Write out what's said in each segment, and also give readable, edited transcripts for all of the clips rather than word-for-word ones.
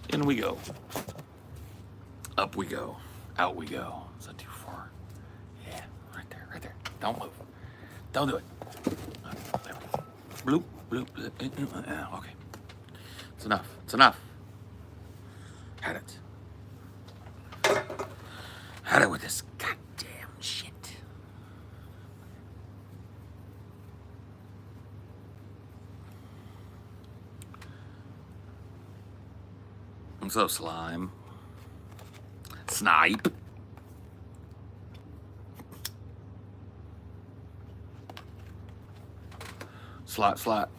In we go. Up we go. Out we go. Is that too far? Yeah, right there, right there. Don't move. Don't do it. There we go. Bloop, bloop, bloop. Okay. It's enough. It's enough. Had it. Had it with this goddamn shit. What's up, slime? Snipe. Slot.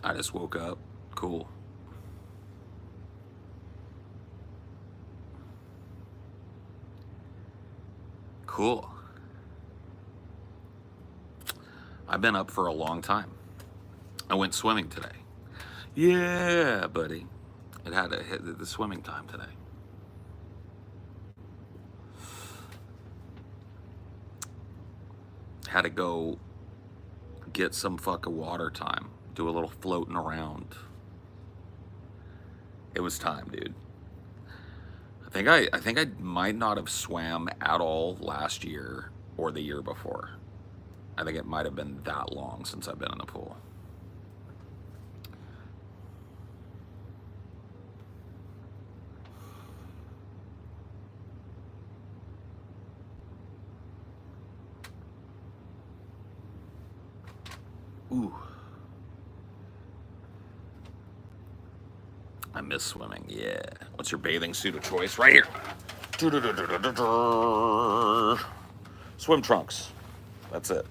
I just woke up. Cool. Cool. I've been up for a long time. I went swimming today. Yeah, buddy. It had to hit the swimming time today. Had to go get some fucking water time. Do a little floating around. It was time, dude. I think I might not have swam at all last year or the year before. I think it might have been that long since I've been in the pool. Ooh. I miss swimming, yeah. What's your bathing suit of choice? Right here. Swim trunks. That's it.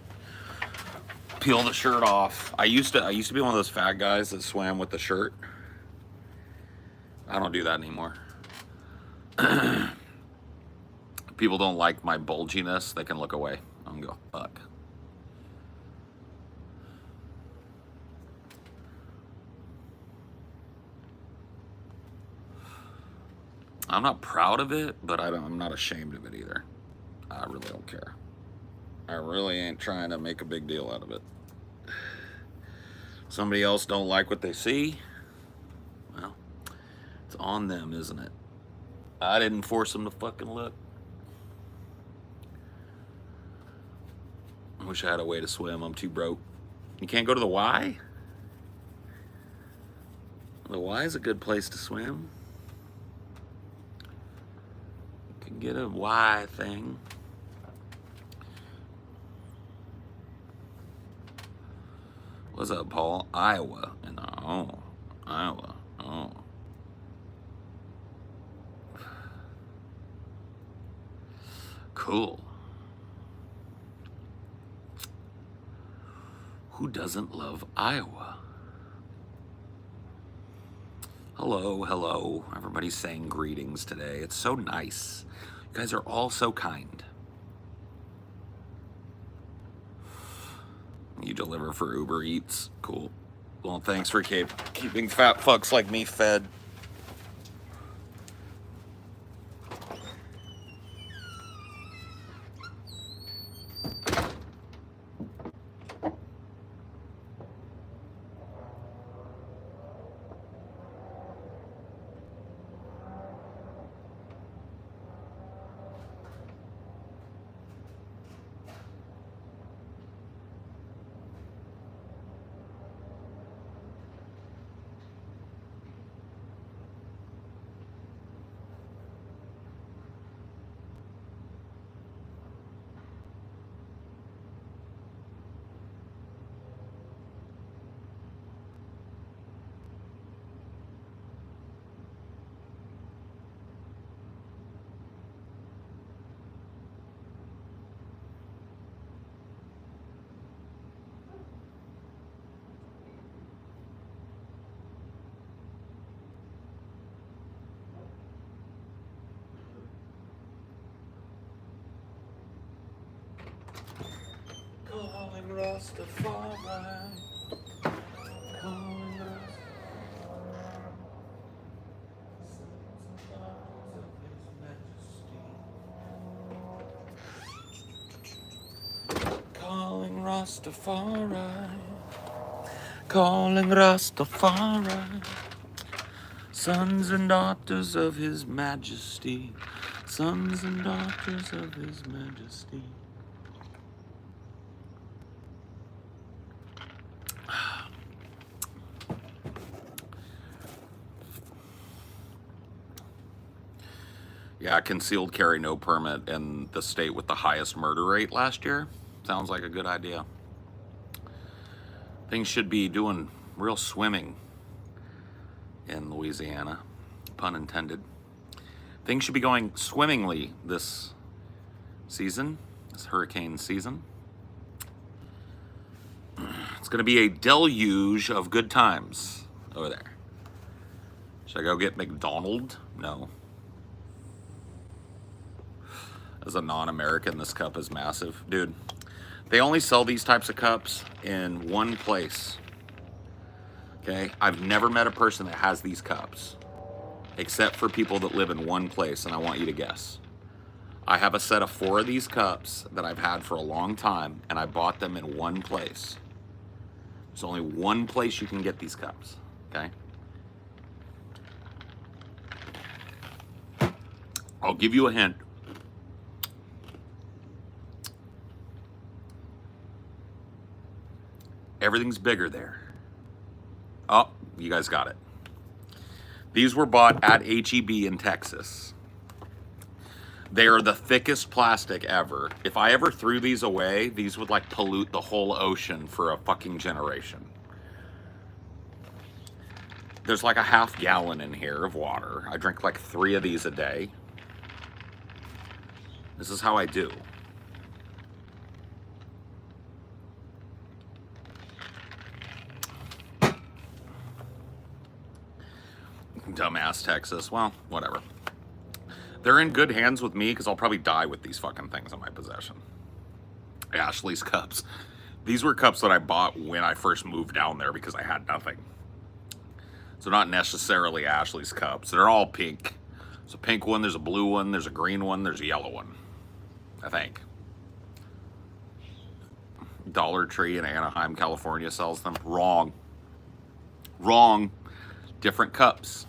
Peel the shirt off. I used to be one of those fat guys that swam with the shirt. I don't do that anymore. People don't like my bulginess, they can look away. I'm gonna go, fuck. I'm not proud of it, but I'm not ashamed of it either. I really don't care. I really ain't trying to make a big deal out of it. Somebody else don't like what they see. Well, it's on them, isn't it? I didn't force them to fucking look. I wish I had a way to swim. I'm too broke. You can't go to the Y? The Y is a good place to swim. You can get a Y thing. What's up, Paul? Iowa. Oh, Iowa. Oh. Cool. Who doesn't love Iowa? Hello, hello. Everybody's saying greetings today. It's so nice. You guys are all so kind. You deliver for Uber Eats. Cool. Well, thanks for keeping fat fucks like me fed. Calling Rastafari. Calling Rastafari. Rastafari, calling Rastafari, sons and daughters of His Majesty, sons and daughters of His Majesty. Yeah, concealed carry no permit in the state with the highest murder rate last year. Sounds like a good idea. Things should be doing real swimming in Louisiana, pun intended. Things should be going swimmingly this season, this hurricane season. It's going to be a deluge of good times over there. Should I go get McDonald's? No. As a non-American, this cup is massive. Dude, they only sell these types of cups in one place. Okay? I've never met a person that has these cups, except for people that live in one place, and I want you to guess. I have a set of 4 of these cups that I've had for a long time, and I bought them in one place. There's only one place you can get these cups, okay? I'll give you a hint. Everything's bigger there. Oh, you guys got it. These were bought at H-E-B in Texas. They are the thickest plastic ever. If I ever threw these away, these would like pollute the whole ocean for a fucking generation. There's like a half gallon in here of water. I drink like 3 of these a day. This is how I do. Dumbass Texas. Well, whatever. They're in good hands with me because I'll probably die with these fucking things in my possession. Ashley's cups. These were cups that I bought when I first moved down there because I had nothing. So not necessarily Ashley's cups. They're all pink. There's a pink one, there's a blue one, there's a green one, there's a yellow one, I think. Dollar Tree in Anaheim, California sells them. Wrong. Wrong. Different cups.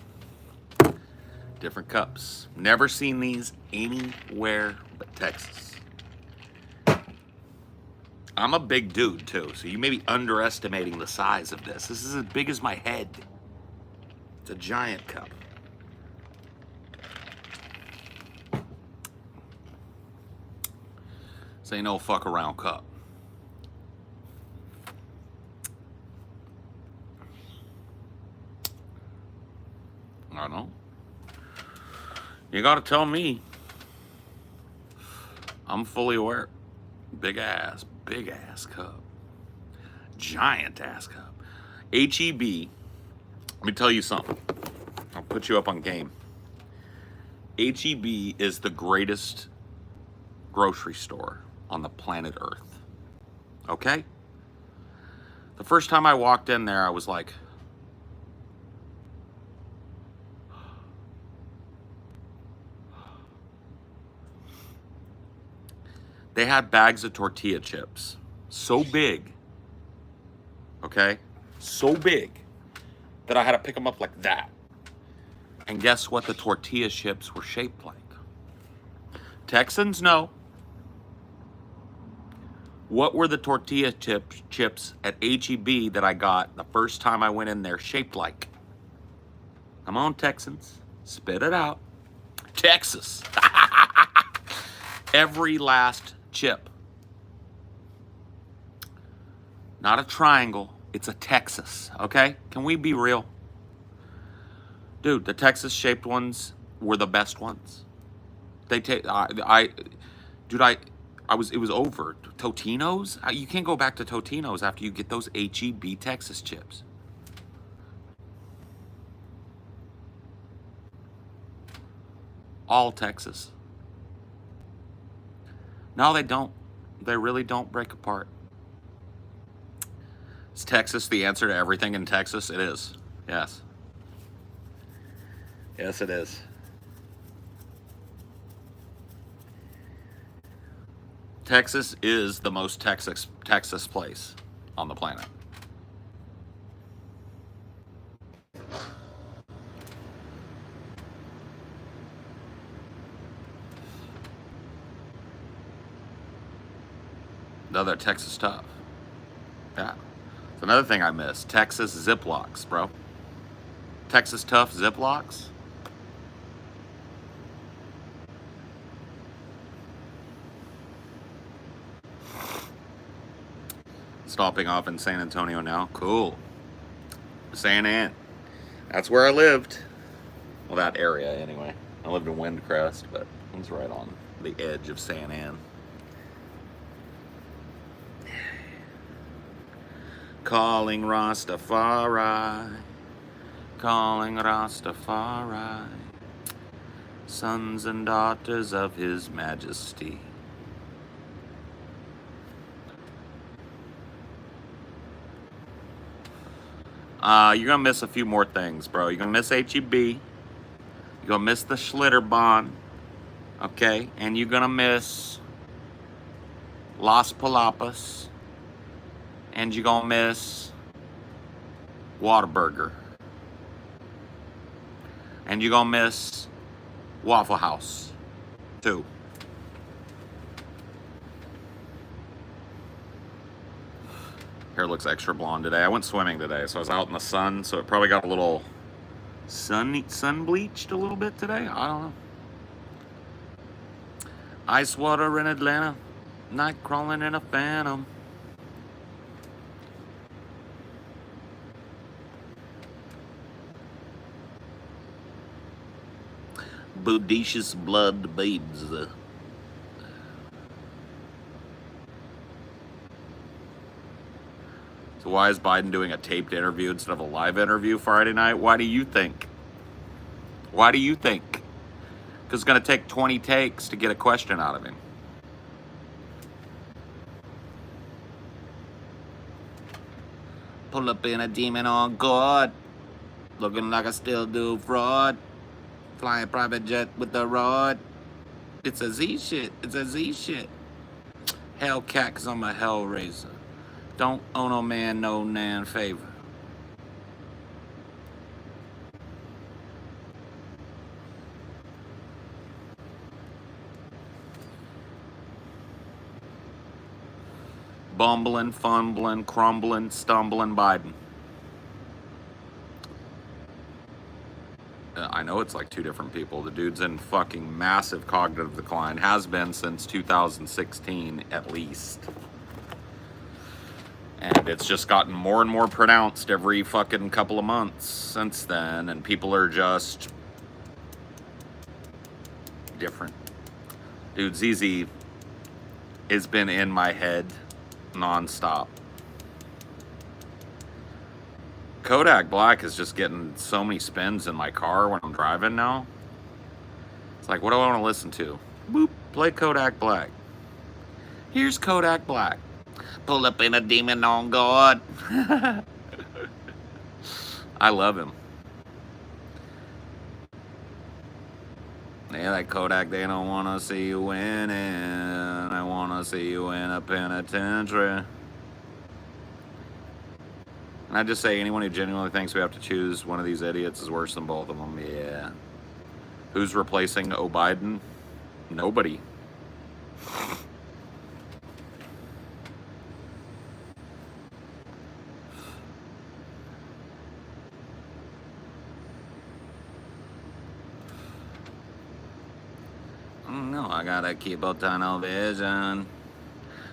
Different cups. Never seen these anywhere but Texas. I'm a big dude too, so you may be underestimating the size of this. This is as big as my head. It's a giant cup. This ain't no fuck around cup. I don't know. You gotta tell me. I'm fully aware. Big ass cup. Giant ass cup. H-E-B. Let me tell you something. I'll put you up on game. H-E-B is the greatest grocery store on the planet Earth. Okay? The first time I walked in there, I was like, they had bags of tortilla chips. So big. Okay? So big that I had to pick them up like that. And guess what the tortilla chips were shaped like? Texans know. What were the tortilla chips at H-E-B that I got the first time I went in there shaped like? Come on, Texans. Spit it out. Texas. Every last chip. Not a triangle. It's a Texas, okay? Can we be real? Dude, the Texas-shaped ones were the best ones. They take, it was over. Totino's? You can't go back to Totino's after you get those H-E-B Texas chips. All Texas. No, they don't. They really don't break apart. Is Texas the answer to everything in Texas? It is. Yes. Yes, it is. Texas is the most Texas place on the planet. The other Texas tough. Yeah. It's another thing I miss. Texas Ziplocs, bro. Texas tough Ziplocs. Stopping off in San Antonio now. Cool. San An. That's where I lived. Well, that area anyway. I lived in Windcrest, but it was right on the edge of San An. Calling Rastafari. Calling Rastafari. Sons and daughters of His Majesty. You're gonna miss a few more things, bro. You're gonna miss HEB. You're gonna miss the Schlitterbahn. Okay? And you're gonna miss Las Palapas. And you're gonna miss Whataburger. And you're gonna miss Waffle House, too. Hair looks extra blonde today. I went swimming today, so I was out in the sun, so it probably got a little sun bleached a little bit today. I don't know. Ice water in Atlanta, night crawling in a phantom. Bodacious blood babes. So why is Biden doing a taped interview instead of a live interview Friday night? Why do you think? Why do you think? Because it's going to take 20 takes to get a question out of him. Pull up in a demon on guard. Looking like I still do fraud. Flying private jet with the rod. It's a Z shit. It's a Z shit. Hellcat, cause I'm a hellraiser. Don't owe no man no nan favor. Bumbling, fumbling, crumbling, stumbling Biden. I know it's like two different people. The dude's in fucking massive cognitive decline. Has been since 2016 at least. And it's just gotten more and more pronounced every fucking couple of months since then. And people are just different. Dude, ZZ has been in my head nonstop. Kodak Black is just getting so many spins in my car when I'm driving now. It's like, what do I want to listen to? Boop, play Kodak Black. Here's Kodak Black. Pull up in a demon on guard. I love him. Yeah, like Kodak, they don't want to see you winning. I want to see you in a penitentiary. And I just say, anyone who genuinely thinks we have to choose one of these idiots is worse than both of them. Yeah. Who's replacing Biden? Nobody. No, I gotta keep a tunnel vision.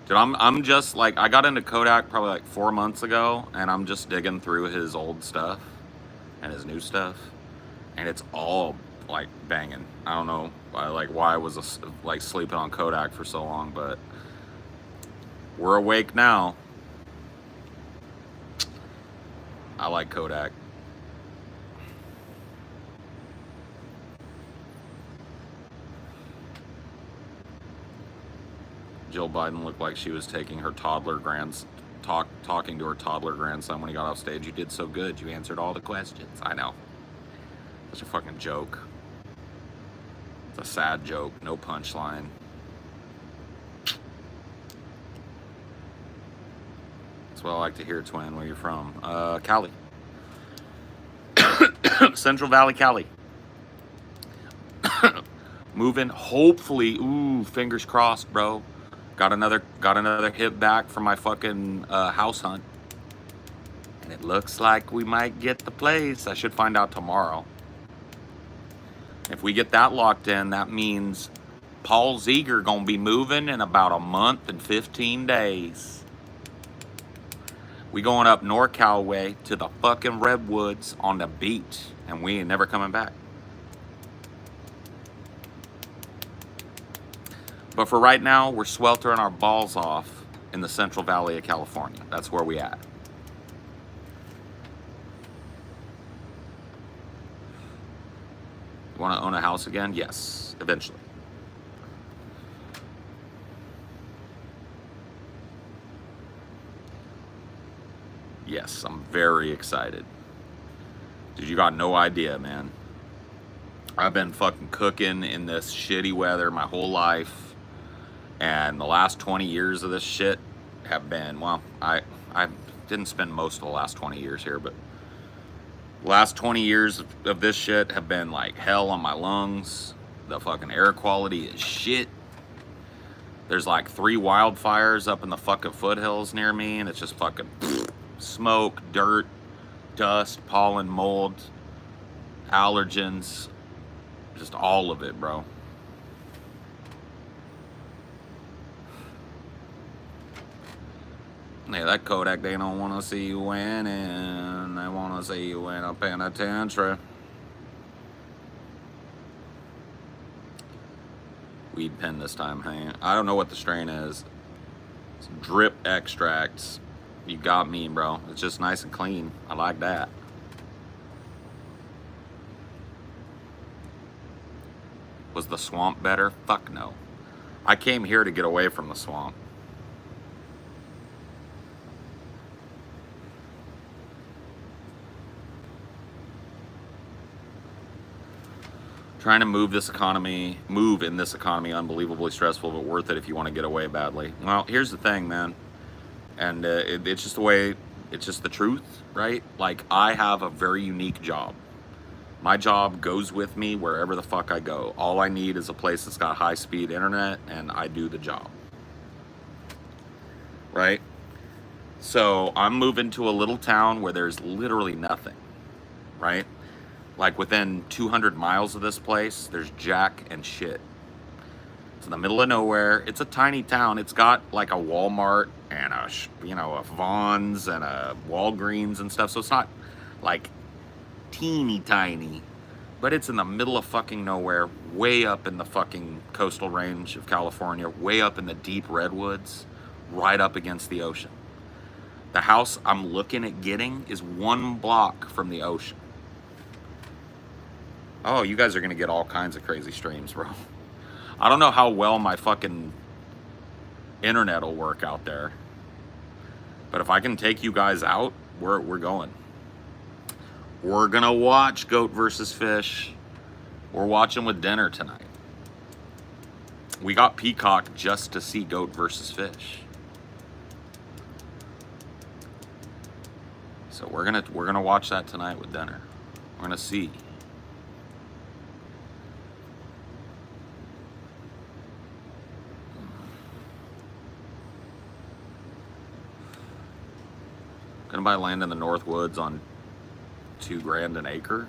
Dude, I'm just like, I got into Kodak probably like 4 months ago, and I'm just digging through his old stuff and his new stuff, and it's all like banging. I don't know why I was like sleeping on Kodak for so long, but we're awake now. I like Kodak. Jill Biden looked like she was taking her talking to her toddler grandson when he got off stage. You did so good. You answered all the questions. I know. Such a fucking joke. It's a sad joke. No punchline. That's what I like to hear, twin. Where you from? Cali. Central Valley, Cali. Moving, hopefully. Ooh, fingers crossed, bro. Got another hit back from my fucking house hunt. And it looks like we might get the place. I should find out tomorrow. If we get that locked in, that means Paul Zeger gonna be moving in about a month and 15 days. We going up NorCal way to the fucking redwoods on the beach, and we ain't never coming back. But for right now, we're sweltering our balls off in the Central Valley of California. That's where we at. You want to own a house again? Yes, eventually. Yes, I'm very excited. Dude, you got no idea, man. I've been fucking cooking in this shitty weather my whole life. And the last 20 years of this shit have been, well, I didn't spend most of the last 20 years here, but last 20 years of this shit have been like hell on my lungs. The fucking air quality is shit. There's like 3 wildfires up in the fucking foothills near me, and it's just fucking smoke, dirt, dust, pollen, mold, allergens, just all of it, bro. Yeah, that Kodak, they don't want to see you winning. They want to see you in a penitentiary. Weed pen this time, hey. I don't know what the strain is. It's drip extracts. You got me, bro. It's just nice and clean. I like that. Was the swamp better? Fuck no. I came here to get away from the swamp. Trying to move in this economy, unbelievably stressful, but worth it if you want to get away badly. Well, here's the thing, man. And it's just the way, it's just the truth, right? Like, I have a very unique job. My job goes with me wherever the fuck I go. All I need is a place that's got high-speed internet, and I do the job. Right? So I'm moving to a little town where there's literally nothing, right? Like within 200 miles of this place, there's jack and shit. It's in the middle of nowhere. It's a tiny town. It's got like a Walmart and a Vons and a Walgreens and stuff. So it's not like teeny tiny, but it's in the middle of fucking nowhere, way up in the fucking coastal range of California, way up in the deep redwoods, right up against the ocean. The house I'm looking at getting is 1 block from the ocean. Oh, you guys are gonna get all kinds of crazy streams, bro. I don't know how well my fucking internet will work out there, but if I can take you guys out, we're going. We're gonna watch Goat versus Fish. We're watching with dinner tonight. We got Peacock just to see Goat versus Fish. So we're gonna watch that tonight with dinner. We're gonna see. Gonna buy land in the North Woods on $2,000 an acre?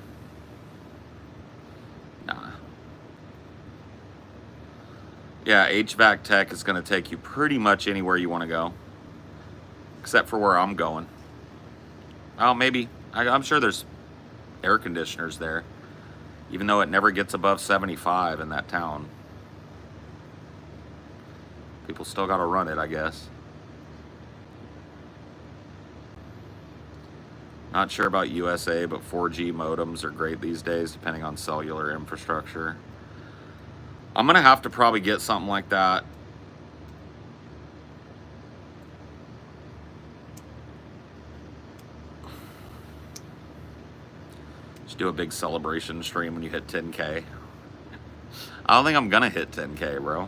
Nah. Yeah, HVAC tech is gonna take you pretty much anywhere you wanna go. Except for where I'm going. Oh, maybe. I'm sure there's air conditioners there. Even though it never gets above 75 in that town. People still gotta run it, I guess. Not sure about USA, but 4G modems are great these days, depending on cellular infrastructure. I'm gonna have to probably get something like that. Just do a big celebration stream when you hit 10K. I don't think I'm gonna hit 10K, bro.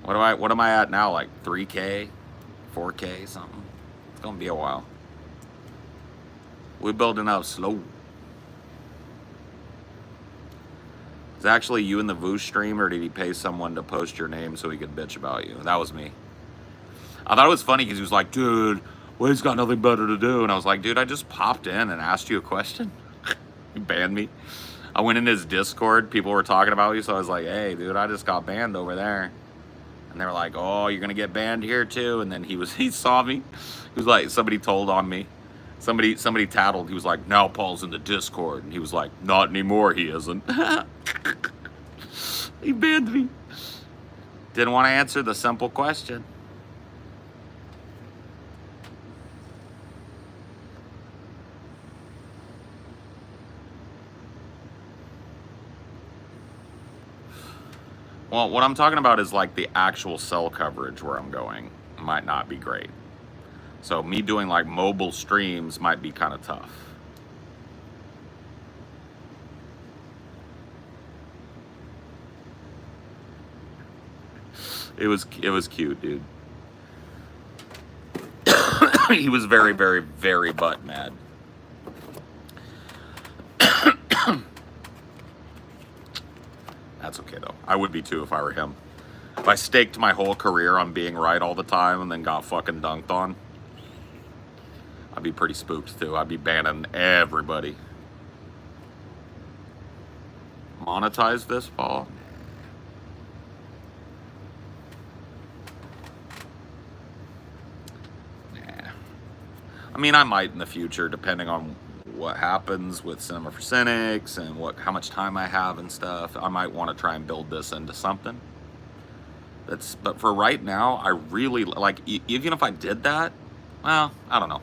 What am I at now? Like 3K, 4K, something. gonna be a while. We're building up slow. Is it actually you in the Voosh stream, or did he pay someone to post your name so he could bitch about you? That was me. I thought it was funny because he was like, dude, Wade's got nothing better to do. And I was like, dude, I just popped in and asked you a question. You banned me. I went in his Discord. People were talking about you. So I was like, hey, dude, I just got banned over there. And they were like, oh, you're going to get banned here too. And then he saw me. He was like, somebody told on me. Somebody tattled. He was like, now Paul's in the Discord. And he was like, not anymore, he isn't. He banned me. Didn't want to answer the simple question. Well, what I'm talking about is like the actual cell coverage where I'm going might not be great. So me doing like mobile streams might be kind of tough. It was cute, dude. He was very, very, very butt mad. That's okay though. I would be too if I were him. If I staked my whole career on being right all the time and then got fucking dunked on, I'd be pretty spooked too. I'd be banning everybody. Monetize this, Paul? Nah. I mean, I might in the future, depending on what happens with Cinema for Cynics and how much time I have and stuff. I might want to try and build this into something. But for right now, I really like, even if I did that, well, I don't know.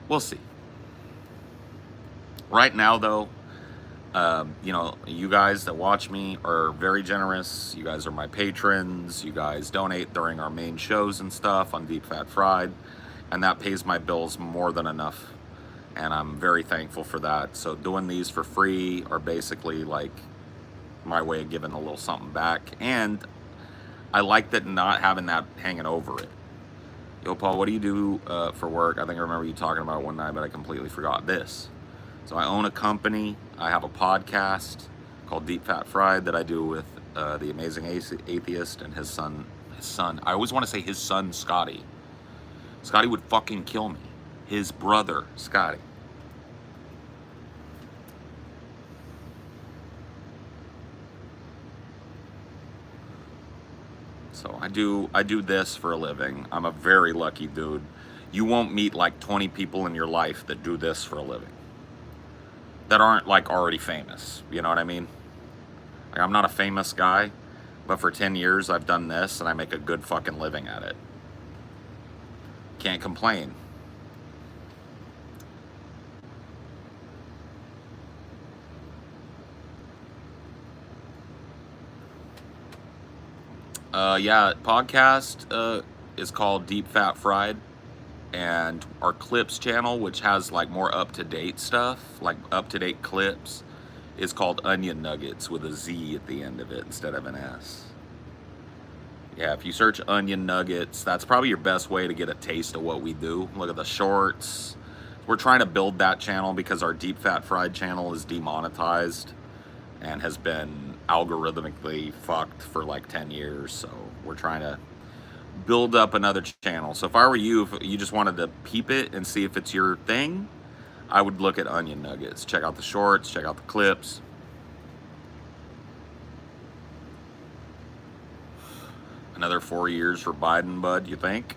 We'll see. Right now, though, you know, you guys that watch me are very generous. You guys are my patrons. You guys donate during our main shows and stuff on Deep Fat Fried, and that pays my bills more than enough. And I'm very thankful for that. So doing these for free are basically like my way of giving a little something back. And I like that not having that hanging over it. Yo, Paul, what do you do for work? I think I remember you talking about it one night, but I completely forgot this. So I own a company. I have a podcast called Deep Fat Fried that I do with the amazing atheist and his son. I always want to say his son, Scotty. Scotty would fucking kill me. His brother, Scotty. So I do this for a living. I'm a very lucky dude. You won't meet like 20 people in your life that do this for a living. That aren't like already famous. You know what I mean? Like, I'm not a famous guy, but for 10 years I've done this and I make a good fucking living at it. Can't complain. Yeah, podcast is called Deep Fat Fried, and our clips channel, which has like more up-to-date stuff, like up-to-date clips, is called Onion Nuggets with a Z at the end of it instead of an S. Yeah, if you search Onion Nuggets, that's probably your best way to get a taste of what we do. Look at the shorts. We're trying to build that channel because our Deep Fat Fried channel is demonetized and has been algorithmically fucked for like 10 years. So we're trying to build up another channel. So if I were you, if you just wanted to peep it and see if it's your thing, I would look at Onion Nuggets. Check out the shorts, check out the clips. Another 4 years for Biden, bud, you think?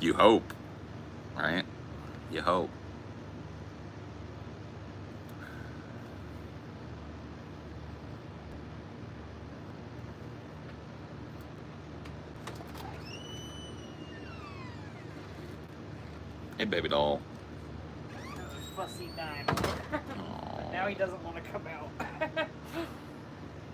You hope, right? You hope. Hey, baby doll. Fussy diamond. Now he doesn't want to come out.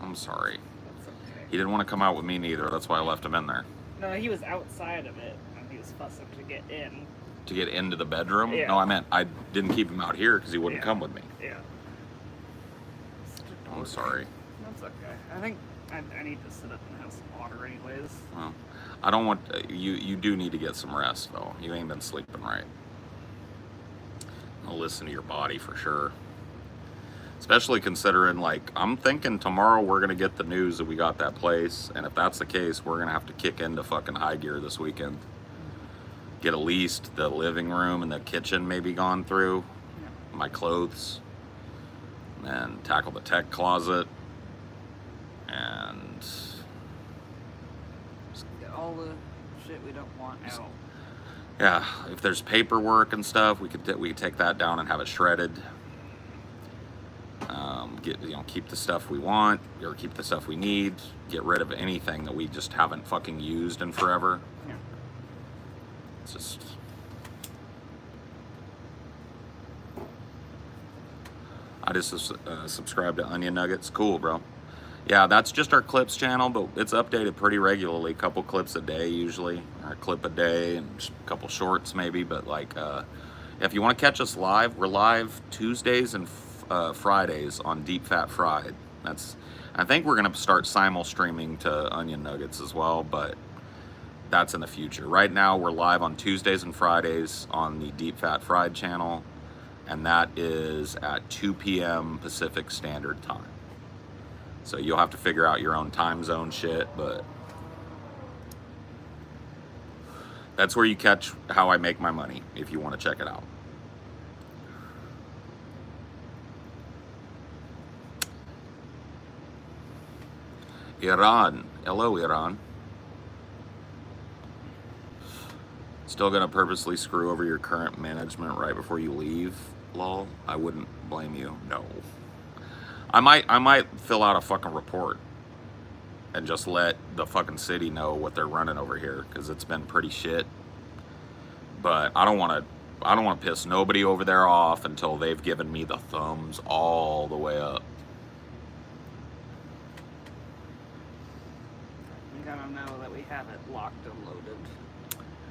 I'm sorry. That's okay. He didn't want to come out with me neither. That's why I left him in there. No, he was outside of it, and he was fussing to get in. To get into the bedroom? Yeah. No, I meant I didn't keep him out here because he wouldn't come with me. Yeah. I'm sorry. That's okay. I think I need to sit up and have some water anyways. Well, I don't want you do need to get some rest though. You ain't been sleeping right. I'll listen to your body for sure. Especially considering, like, I'm thinking tomorrow we're gonna get the news that we got that place, and if that's the case, we're gonna have to kick into fucking high gear this weekend. Get at least the living room and the kitchen maybe gone through, my clothes, and tackle the tech closet, and Get all the shit we don't want out. yeah, if there's paperwork and stuff, we could take that down and have it shredded. Keep the stuff we want, or keep the stuff we need. Get rid of anything that we just haven't fucking used in forever. Yeah. It's just. I just subscribed to Onion Nuggets. Cool, bro. Yeah, that's just our clips channel, but it's updated pretty regularly. A couple clips a day usually, or a clip a day, and a couple shorts maybe. But like, if you want to catch us live, we're live Tuesdays and Fridays on Deep Fat Fried. I think we're gonna start simul streaming to Onion Nuggets as well, but that's in the future. Right now, we're live on Tuesdays and Fridays on the Deep Fat Fried channel, and that is at 2 p.m. Pacific Standard Time. So you'll have to figure out your own time zone shit, but that's where you catch how I make my money if you want to check it out. Iran. Hello, Iran. Still gonna purposely screw over your current management right before you leave? Lol. I wouldn't blame you. No. I might fill out a fucking report and just let the fucking city know what they're running over here, because it's been pretty shit. But I don't want to piss nobody over there off until they've given me the thumbs all the way up. We gotta know that we have it locked and loaded.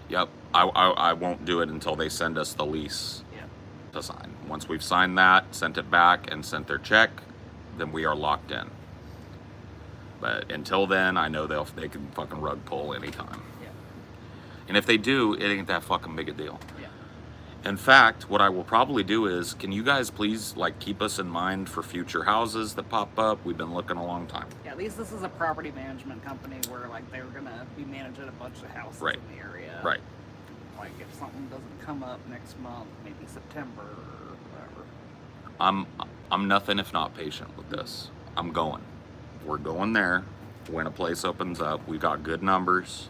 Yep. I won't do it until they send us the lease to sign. Once we've signed that, sent it back, and sent their check, then we are locked in. But until then, I know they can fucking rug pull anytime. Yeah. And if they do, it ain't that fucking big a deal. Yeah. In fact, what I will probably do is, can you guys please like keep us in mind for future houses that pop up? We've been looking a long time. Yeah, at least this is a property management company where like they're gonna be managing a bunch of houses Right. in the area. Right. Like if something doesn't come up next month, maybe September or whatever. I'm nothing if not patient with this. I'm going. We're going there when a place opens up. We got good numbers,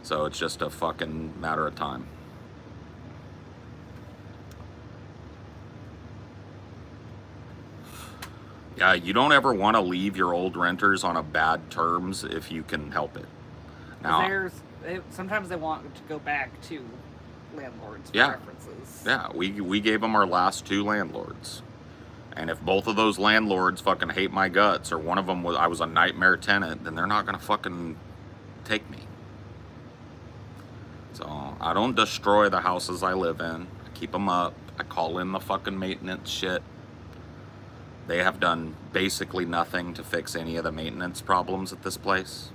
so it's just a fucking matter of time. Yeah, you don't ever want to leave your old renters on a bad terms if you can help it. Now, Sometimes they want to go back to landlords for Yeah. references. yeah, we gave them our last 2 landlords. And if both of those landlords fucking hate my guts, or one of them I was a nightmare tenant, then they're not gonna fucking take me. So I don't destroy the houses I live in. I keep them up. I call in the fucking maintenance shit. They have done basically nothing to fix any of the maintenance problems at this place.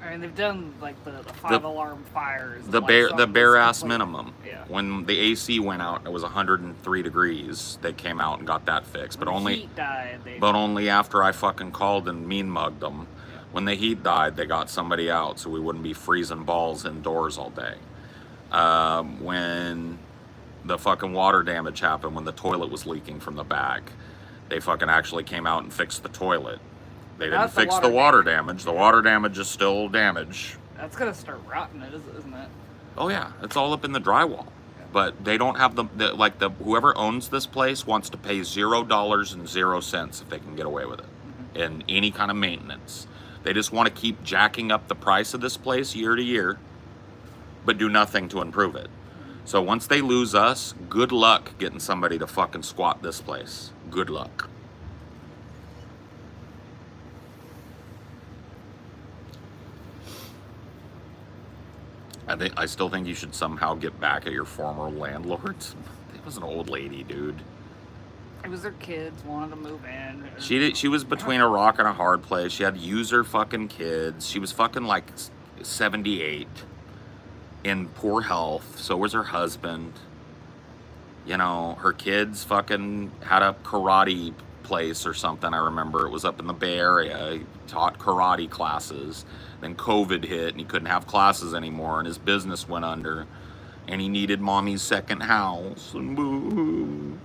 I mean, they've done like the 5-alarm fires. The and, bare ass completely- minimum. Yeah. When the AC went out, it was 103 degrees. They came out and got that fixed, When but the only heat died, they but only after I fucking called and mean mugged them. Yeah. When the heat died, they got somebody out so we wouldn't be freezing balls indoors all day. When the fucking water damage happened, when the toilet was leaking from the back, they fucking actually came out and fixed the toilet. They didn't Not the fix water the water damage. The water damage is still damage. That's gonna start rotting it, isn't it? Oh yeah, it's all up in the drywall. But they don't have whoever owns this place wants to pay $0 if they can get away with it in any kind of maintenance. They just want to keep jacking up the price of this place year to year, but do nothing to improve it. So once they lose us, good luck getting somebody to fucking squat this place. Good luck. I still think you should somehow get back at your former landlords. It was an old lady, dude. It was their kids wanted to move in. She was between a rock and a hard place. She had user fucking kids. She was fucking like 78, in poor health. So was her husband. You know, her kids fucking had a karate place or something. I remember it was up in the Bay Area. He taught karate classes. Then COVID hit and he couldn't have classes anymore and his business went under. And he needed mommy's second house. And boo.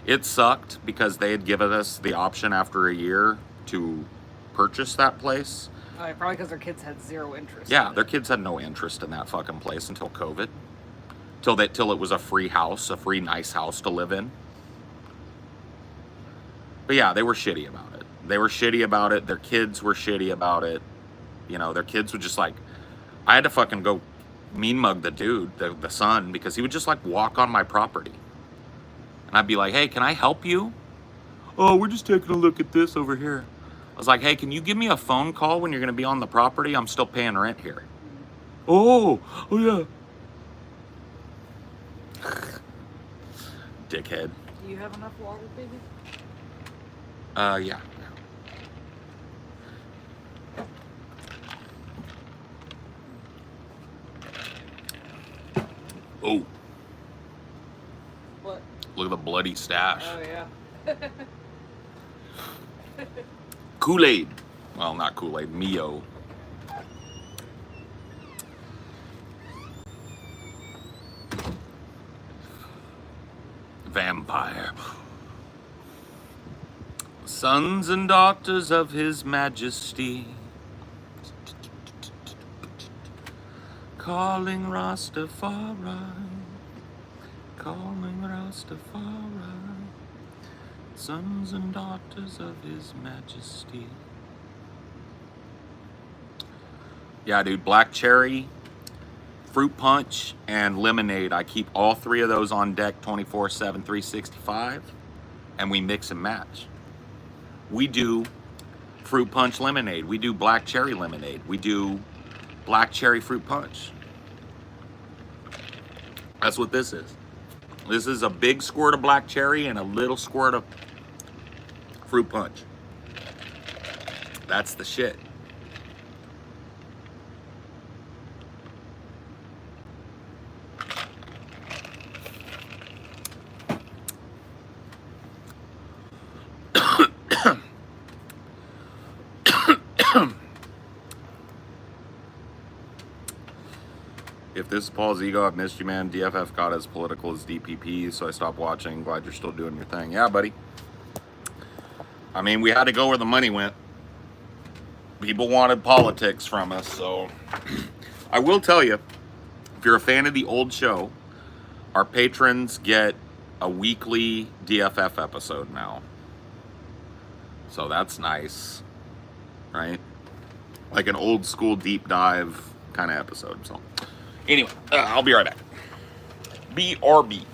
It sucked because they had given us the option after a year to purchase that place. Probably because their kids had zero interest. Yeah, their kids had no interest in that fucking place until COVID. Till it was a free house, a free nice house to live in. But yeah, they were shitty about it. They were shitty about it. Their kids were shitty about it. You know, their kids would just like, I had to fucking go mean mug the dude, the son, because he would just like walk on my property. And I'd be like, hey, can I help you? Oh, we're just taking a look at this over here. I was like, hey, can you give me a phone call when you're going to be on the property? I'm still paying rent here. Oh yeah. Dickhead. Do you have enough water, baby? Yeah. Oh. What? Look at the bloody stash. Oh, yeah. Kool-Aid. Well, not Kool-Aid, Mio. Vampire. Sons and daughters of His Majesty, calling Rastafari, calling Rastafari, sons and daughters of His Majesty. Yeah, dude, black cherry, fruit punch, and lemonade. I keep all three of those on deck 24/7, 365, and we mix and match. We do fruit punch lemonade. We do black cherry lemonade. We do black cherry fruit punch. That's what this is. This is a big squirt of black cherry and a little squirt of fruit punch. That's the shit. If this is Paul's ego, I've missed you, man. DFF got as political as DPP, so I stopped watching. Glad you're still doing your thing. Yeah, buddy. I mean, we had to go where the money went. People wanted politics from us, so I will tell you, if you're a fan of the old show, our patrons get a weekly DFF episode now. So that's nice, right? Like an old school deep dive kind of episode. So anyway, I'll be right back. BRB.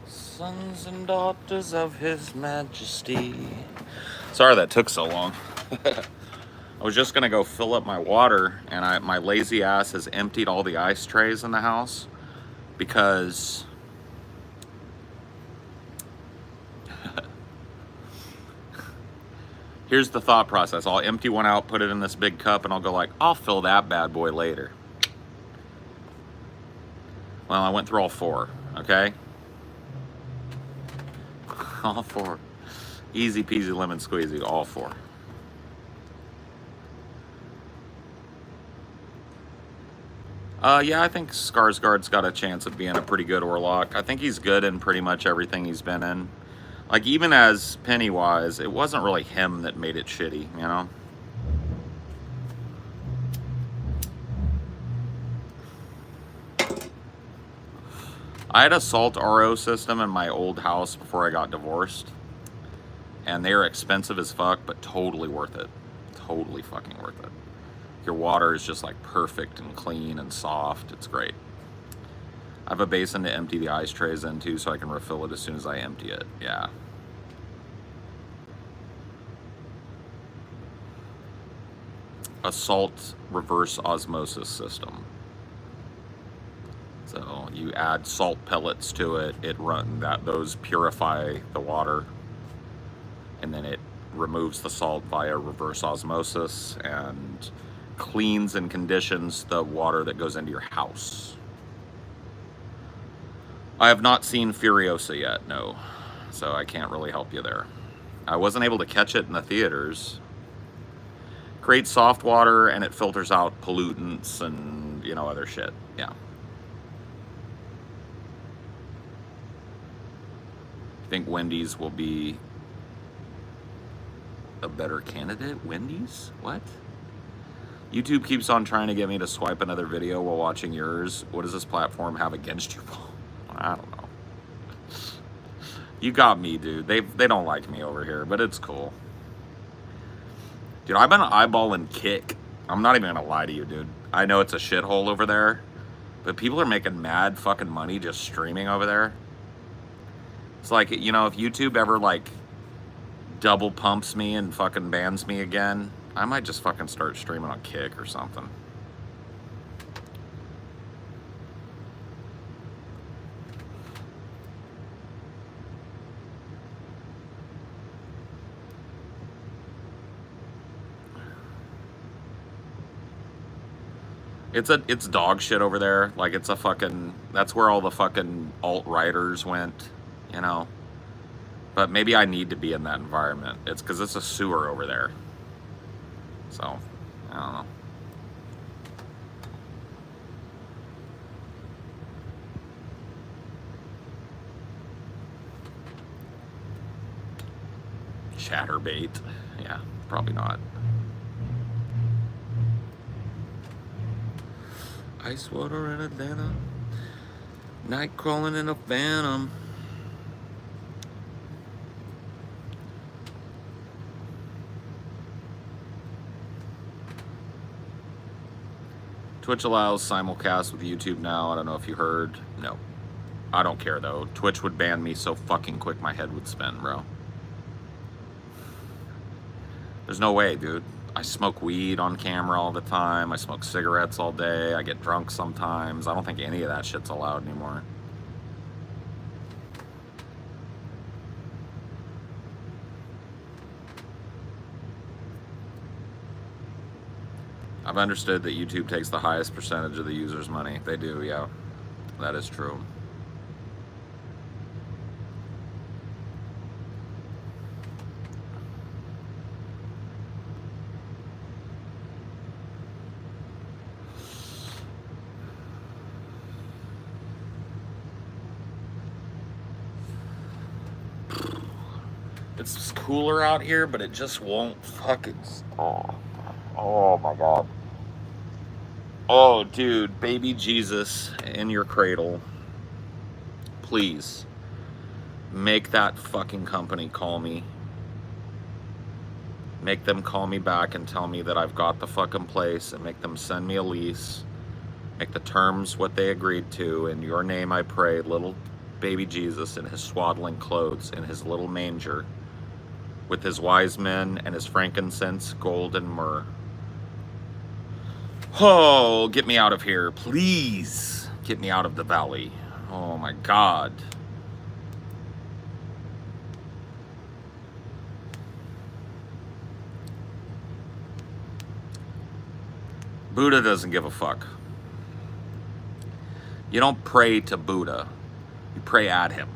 Sons and daughters of His Majesty. Sorry that took so long. I was just gonna go fill up my water, and my lazy ass has emptied all the ice trays in the house because here's the thought process. I'll empty one out, put it in this big cup, and I'll go like, I'll fill that bad boy later. Well, I went through all four, okay? All four. Easy peasy lemon squeezy, all four. Yeah, I think Skarsgård's got a chance of being a pretty good Orlok. I think he's good in pretty much everything he's been in. Like, even as Pennywise, it wasn't really him that made it shitty, you know? I had a salt RO system in my old house before I got divorced. And they are expensive as fuck, but totally worth it. Totally fucking worth it. Your water is just like perfect and clean and soft. It's great. I have a basin to empty the ice trays into so I can refill it as soon as I empty it. Yeah. A salt reverse osmosis system. So you add salt pellets to it. Those purify the water, and then it removes the salt via reverse osmosis and cleans and conditions the water that goes into your house. I have not seen Furiosa yet, no, so I can't really help you there. I wasn't able to catch it in the theaters. Great soft water, and it filters out pollutants and, you know, other shit, yeah. I think Wendy's will be a better candidate. Wendy's? What? YouTube keeps on trying to get me to swipe another video while watching yours. What does this platform have against you? I don't know. You got me, dude. They don't like me over here, but it's cool. Dude, I've been eyeballing Kick. I'm not even gonna lie to you, dude. I know it's a shithole over there, but people are making mad fucking money just streaming over there. It's like, you know, if YouTube ever like double pumps me and fucking bans me again, I might just fucking start streaming on Kick or something. It's dog shit over there. Like, it's a fucking, that's where all the fucking alt-righters went, you know? But maybe I need to be in that environment. It's because it's a sewer over there. So, I don't know. Chatterbait. Yeah, probably not. Ice water in Atlanta. Night crawling in a phantom. Twitch allows simulcast with YouTube now. I don't know if you heard. No. I don't care though. Twitch would ban me so fucking quick my head would spin, bro. There's no way, dude. I smoke weed on camera all the time. I smoke cigarettes all day. I get drunk sometimes. I don't think any of that shit's allowed anymore. I've understood that YouTube takes the highest percentage of the user's money. They do, yeah. That is true. It's cooler out here, but it just won't fucking... Oh my God. Oh, dude, baby Jesus in your cradle. Please, make that fucking company call me. Make them call me back and tell me that I've got the fucking place, and make them send me a lease Make the terms what they agreed to. In your name I pray, little baby Jesus in his swaddling clothes, in his little manger, with his wise men and his frankincense, gold, and myrrh. Oh, get me out of here, please. Get me out of the valley. Oh my God. Buddha doesn't give a fuck. You don't pray to Buddha. You pray at him.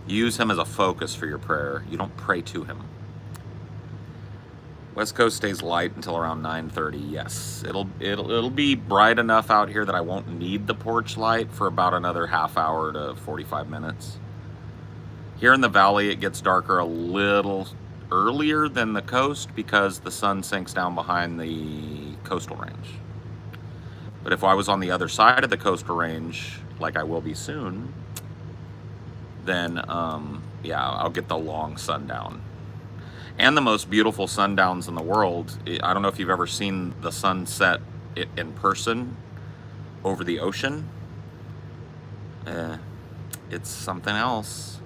You use him as a focus for your prayer. You don't pray to him. West Coast stays light until around 9:30. Yes, it'll be bright enough out here that I won't need the porch light for about another half hour to 45 minutes. Here in the valley, it gets darker a little earlier than the coast because the sun sinks down behind the coastal range. But if I was on the other side of the coastal range, like I will be soon, then yeah, I'll get the long sundown. And the most beautiful sundowns in the world. I don't know if you've ever seen the sunset in person over the ocean. It's something else.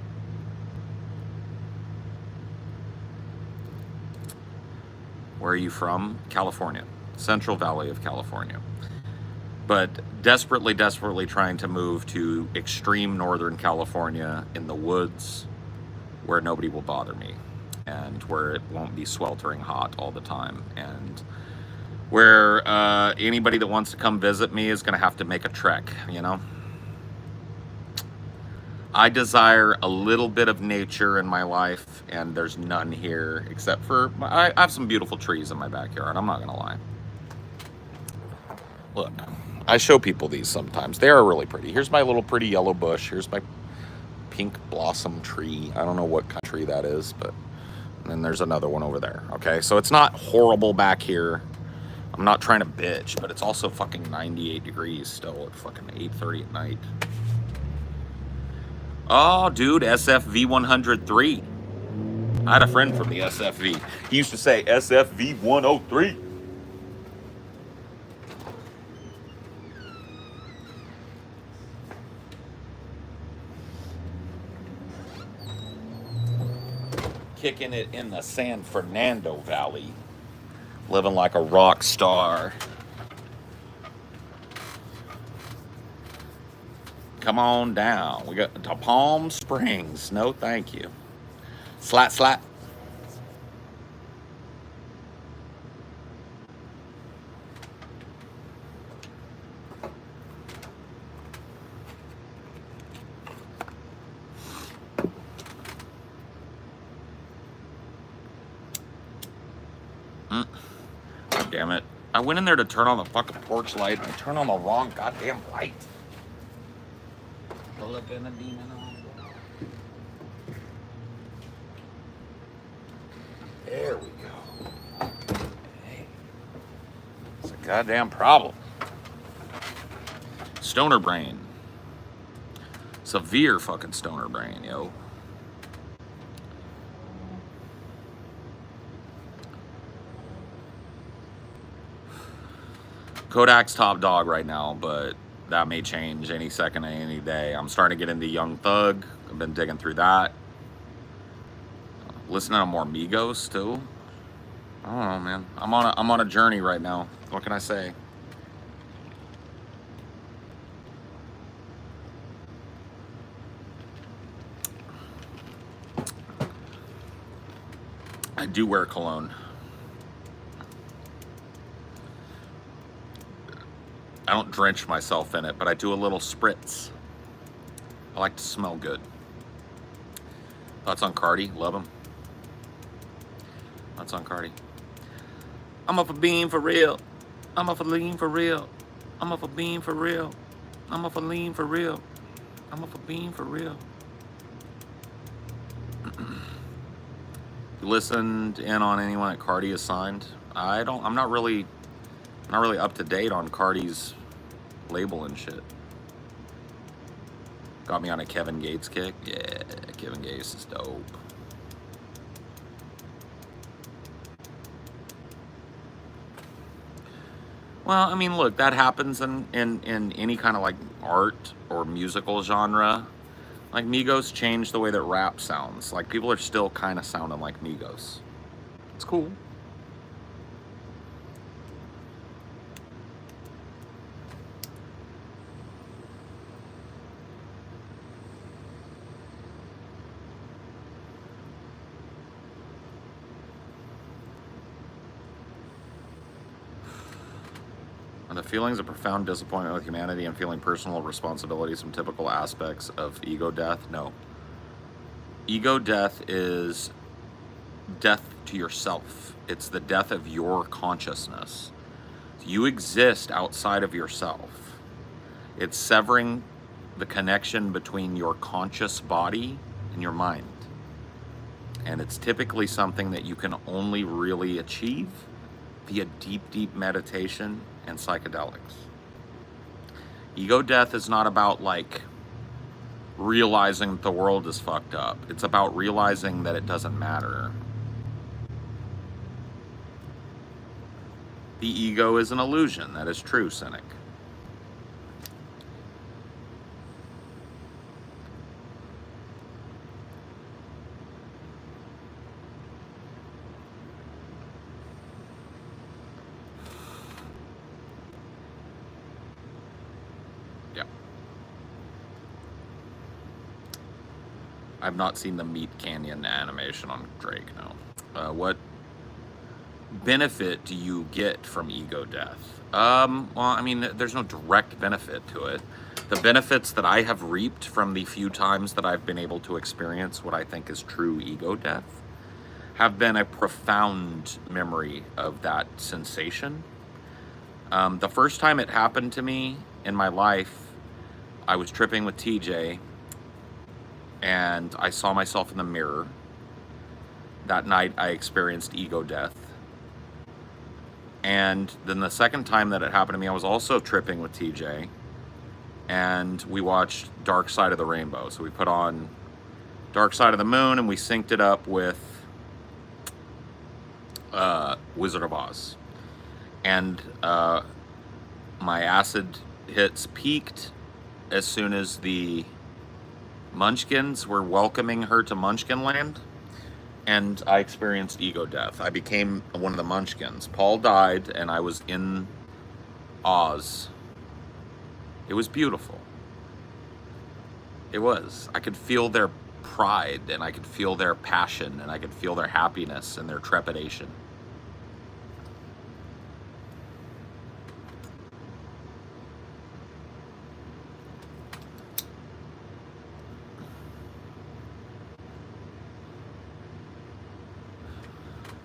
Where are you from? California. Central Valley of California. But desperately trying to move to extreme Northern California in the woods where nobody will bother me and where it won't be sweltering hot all the time, and where anybody that wants to come visit me is going to have to make a trek, you know? I desire a little bit of nature in my life, and there's none here except for, I have some beautiful trees in my backyard, I'm not going to lie. Look, I show people these sometimes. They are really pretty. Here's my little pretty yellow bush. Here's my pink blossom tree. I don't know what kind of tree that is, but and then there's another one over there. Okay, so it's not horrible back here. I'm not trying to bitch, but it's also fucking 98 degrees still at fucking 8:30 at night. Oh, dude, SFV 103. I had a friend from the SFV. He used to say SFV 103. Kicking it in the San Fernando Valley. Living like a rock star. Come on down. We got to Palm Springs. No, thank you. Slat, slat. God damn it. I went in there to turn on the fucking porch light and I turned on the wrong goddamn light. Pull up in a demon on. There we go. Hey. It's a goddamn problem. Stoner brain. Severe fucking stoner brain, yo. Kodak's top dog right now, but that may change any second, any day. I'm starting to get into Young Thug. I've been digging through that. Listening to more Migos too. I don't know, man. I'm on a journey right now. What can I say? I do wear cologne. I don't drench myself in it, but I do a little spritz. I like to smell good. Thoughts on Cardi? Love him. Thoughts on Cardi? I'm off a beam for real. I'm off a lean for real. I'm off a beam for real. I'm off a lean for real. I'm off a beam for real. You listened in on anyone that Cardi has signed? I'm not really up to date on Cardi's label and shit. Got me on a Kevin Gates kick. Yeah, Kevin Gates is dope. Well, I mean, look, that happens in any kind of like art or musical genre. Like Migos changed the way that rap sounds. Like people are still kind of sounding like Migos. It's cool. And the feelings of profound disappointment with humanity and feeling personal responsibility, some typical aspects of ego death. No. Ego death is death to yourself. It's the death of your consciousness. You exist outside of yourself. It's severing the connection between your conscious body and your mind. And it's typically something that you can only really achieve via deep, deep meditation and psychedelics. Ego death is not about like realizing that the world is fucked up. It's about realizing that it doesn't matter. The ego is an illusion. That is true, cynic. Yeah. I've not seen the Meat Canyon animation on Drake, no. What benefit do you get from ego death? Well, I mean, there's no direct benefit to it. The benefits that I have reaped from the few times that I've been able to experience what I think is true ego death have been a profound memory of that sensation. The first time it happened to me in my life, I was tripping with TJ and I saw myself in the mirror. That night I experienced ego death. And then the second time that it happened to me, I was also tripping with TJ, and we watched Dark Side of the Rainbow. So we put on Dark Side of the Moon, and we synced it up with Wizard of Oz. And my acid hits peaked as soon as the Munchkins were welcoming her to Munchkin Land. And I experienced ego death. I became one of the Munchkins. Paul died, and I was in Oz. It was beautiful. It was. I could feel their pride, and I could feel their passion, and I could feel their happiness and their trepidation.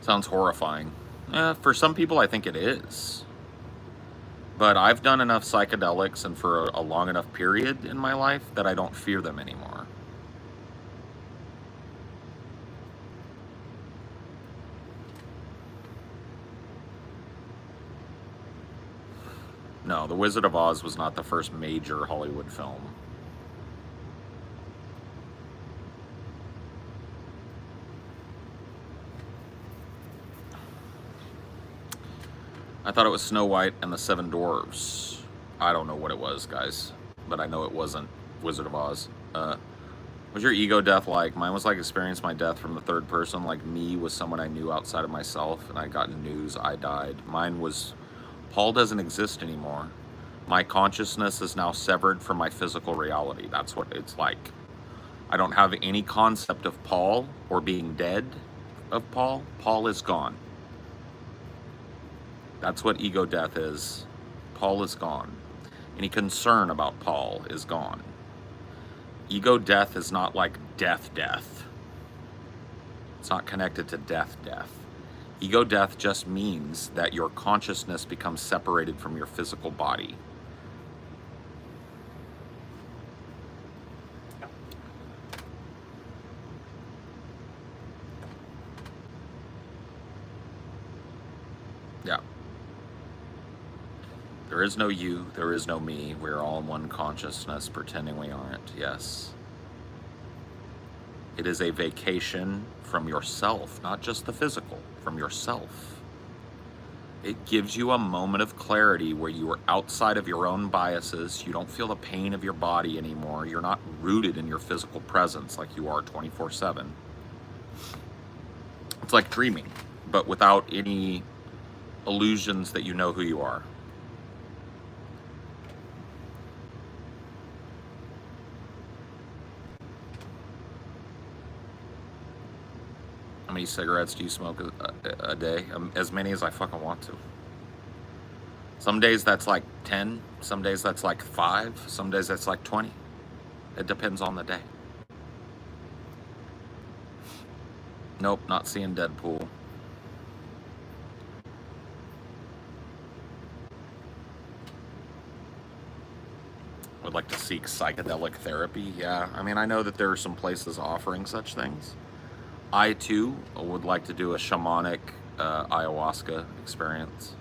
Sounds horrifying. For some people, I think it is. But I've done enough psychedelics and for a long enough period in my life that I don't fear them anymore. No, The Wizard of Oz was not the first major Hollywood film. I thought it was Snow White and the Seven Dwarfs. I don't know what it was, guys, but I know it wasn't Wizard of Oz. Was your ego death like? Mine was like experience my death from the third person, like me was someone I knew outside of myself, and I got news I died. Mine was, Paul doesn't exist anymore. My consciousness is now severed from my physical reality. That's what it's like. I don't have any concept of Paul or being dead of Paul. Paul is gone. That's what ego death is. Paul is gone. Any concern about Paul is gone. Ego death is not like death. It's not connected to death. Ego death just means that your consciousness becomes separated from your physical body. Yeah. There is no you, there is no me. We're all in one consciousness pretending we aren't. Yes. It is a vacation from yourself, not just the physical, from yourself. It gives you a moment of clarity where you are outside of your own biases. You don't feel the pain of your body anymore. You're not rooted in your physical presence like you are 24/7. It's like dreaming, but without any illusions that you know who you are. How many cigarettes do you smoke a day? As many as I fucking want to. Some days that's like 10, some days that's like 5, some days that's like 20. It depends on the day. Nope, not seeing Deadpool. Would like to seek psychedelic therapy. Yeah, I mean, I know that there are some places offering such things. I too would like to do a shamanic ayahuasca experience.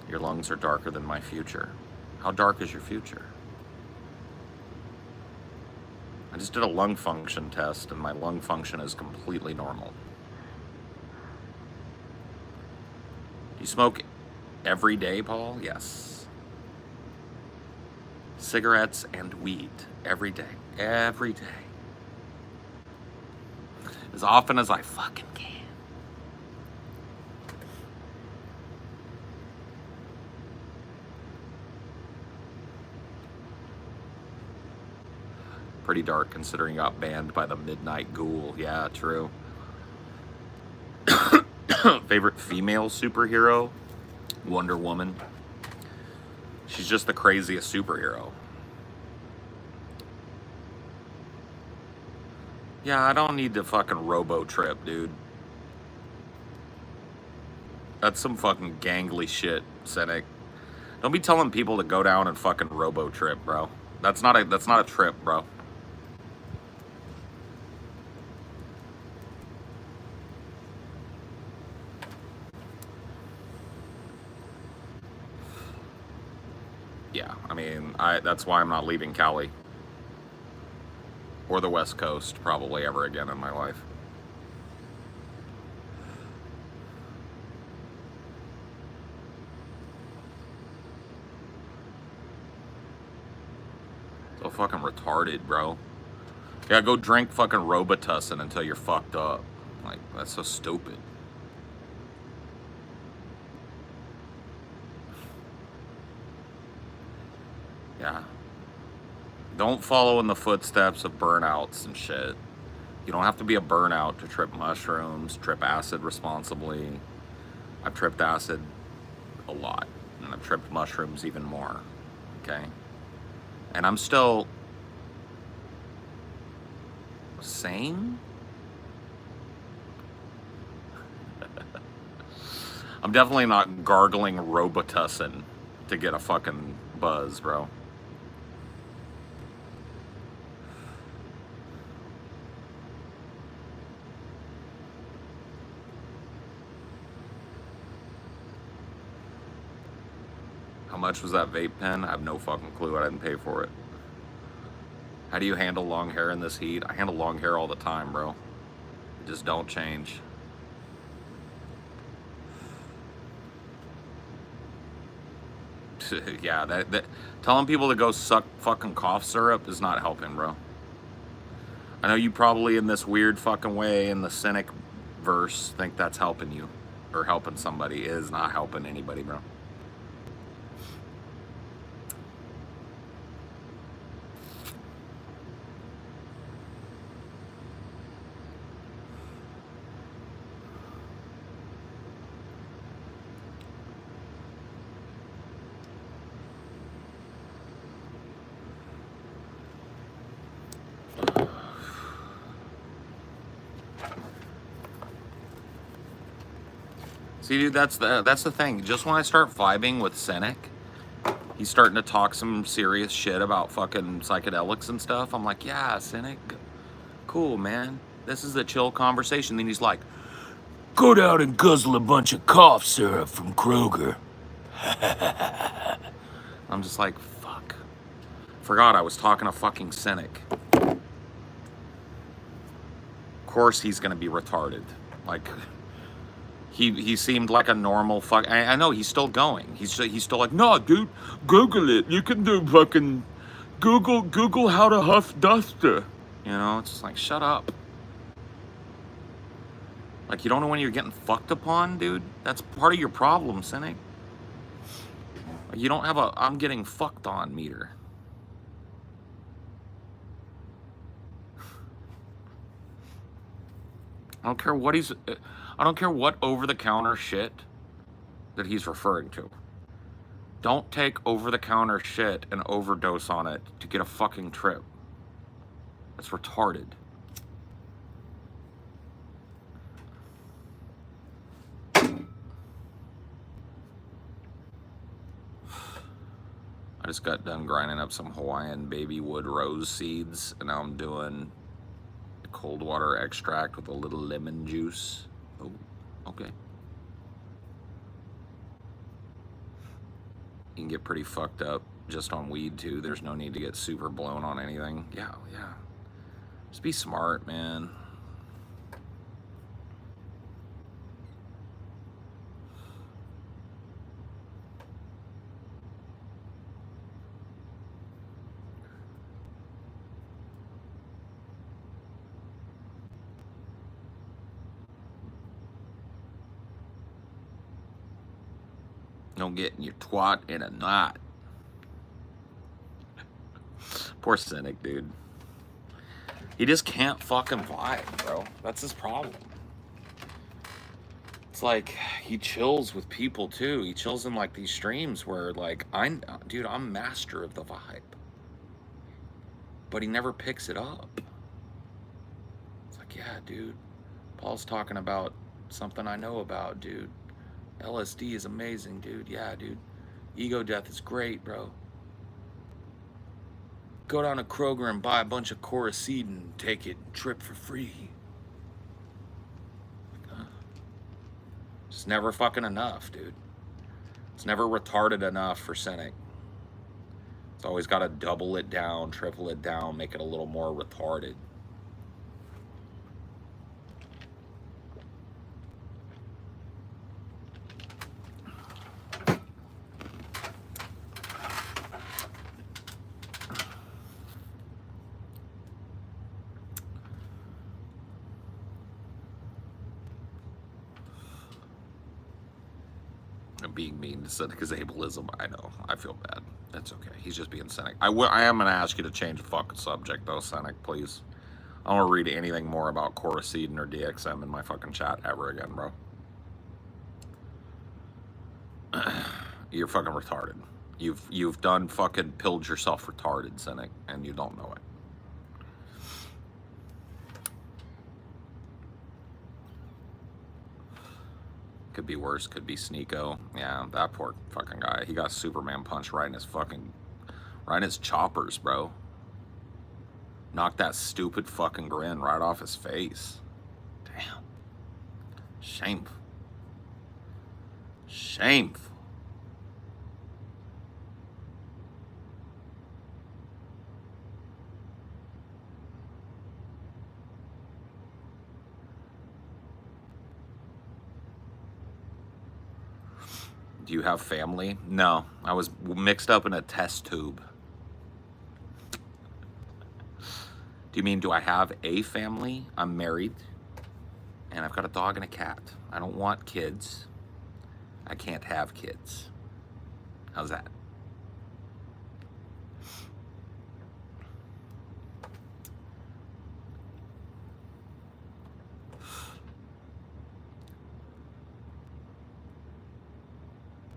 Your lungs are darker than my future. How dark is your future? I just did a lung function test and my lung function is completely normal. Do you smoke every day, Paul? Yes. Cigarettes and weed every day. Every day. As often as I fucking can. Pretty dark considering you got banned by the Midnight Ghoul. Yeah, true. Favorite female superhero? Wonder Woman. She's just the craziest superhero. Yeah, I don't need to fucking robo trip, dude. That's some fucking gangly shit, Cynic. Don't be telling people to go down and fucking robo trip, bro. That's not a trip, bro. Yeah, I mean, that's why I'm not leaving Cali. Or the West Coast, probably ever again in my life. So fucking retarded, bro. Yeah, go drink fucking Robitussin until you're fucked up. Like, that's so stupid. Yeah. Don't follow in the footsteps of burnouts and shit. You don't have to be a burnout to trip mushrooms, trip acid responsibly. I've tripped acid a lot, and I've tripped mushrooms even more, okay? And I'm still sane? I'm definitely not gargling Robitussin to get a fucking buzz, bro. How much was that vape pen? I have no fucking clue. I didn't pay for it. How do you handle long hair in this heat? I handle long hair all the time, bro. It just don't change. Yeah, that telling people to go suck fucking cough syrup is not helping, bro. I know you probably in this weird fucking way in the cynic verse think that's helping you or helping somebody. It is not helping anybody, bro. See, dude, that's the thing. Just when I start vibing with Cynic, he's starting to talk some serious shit about fucking psychedelics and stuff. I'm like, yeah, Cynic, cool, man. This is a chill conversation. Then he's like, go down and guzzle a bunch of cough syrup from Kroger. I'm just like, fuck. Forgot I was talking to fucking Cynic. Of course he's gonna be retarded. Like, He seemed like a normal fuck. I know he's still going. He's still like, no, dude, Google it. You can do fucking Google how to huff duster. You know, it's just like, shut up. Like, you don't know when you're getting fucked upon, dude? That's part of your problem, Cynic. You don't have a I'm getting fucked on meter. I don't care what I don't care what over-the-counter shit that he's referring to. Don't take over-the-counter shit and overdose on it to get a fucking trip. That's retarded. I just got done grinding up some Hawaiian baby wood rose seeds, and now I'm doing a cold water extract with a little lemon juice. Oh, okay. You can get pretty fucked up just on weed too. There's no need to get super blown on anything. Yeah. Just be smart, man. Don't get your twat in a knot. Poor Cynic, dude. He just can't fucking vibe, bro. That's his problem. It's like, he chills with people too. He chills in like these streams where like, dude, I'm master of the vibe. But he never picks it up. It's like, yeah, dude. Paul's talking about something I know about, dude. LSD is amazing, dude. Yeah, dude. Ego death is great, bro. Go down to Kroger and buy a bunch of Coracetin and take it trip for free. It's never fucking enough, dude. It's never retarded enough for Cynic. It's always got to double it down, triple it down, make it a little more retarded. Being mean to Cynic is ableism. I know. I feel bad. That's okay. He's just being Cynic. I am going to ask you to change the fucking subject, though, Cynic, please. I don't want to read anything more about Coracetin or DXM in my fucking chat ever again, bro. You're fucking retarded. You've done fucking pilled yourself retarded, Cynic, and you don't know it. Could be worse, could be Sneeko. Yeah, that poor fucking guy. He got Superman punch right in his choppers, bro. Knocked that stupid fucking grin right off his face. Damn. Shameful. Shameful. Do you have family? No, I was mixed up in a test tube. Do you mean, do I have a family? I'm married, and I've got a dog and a cat. I don't want kids. I can't have kids. How's that?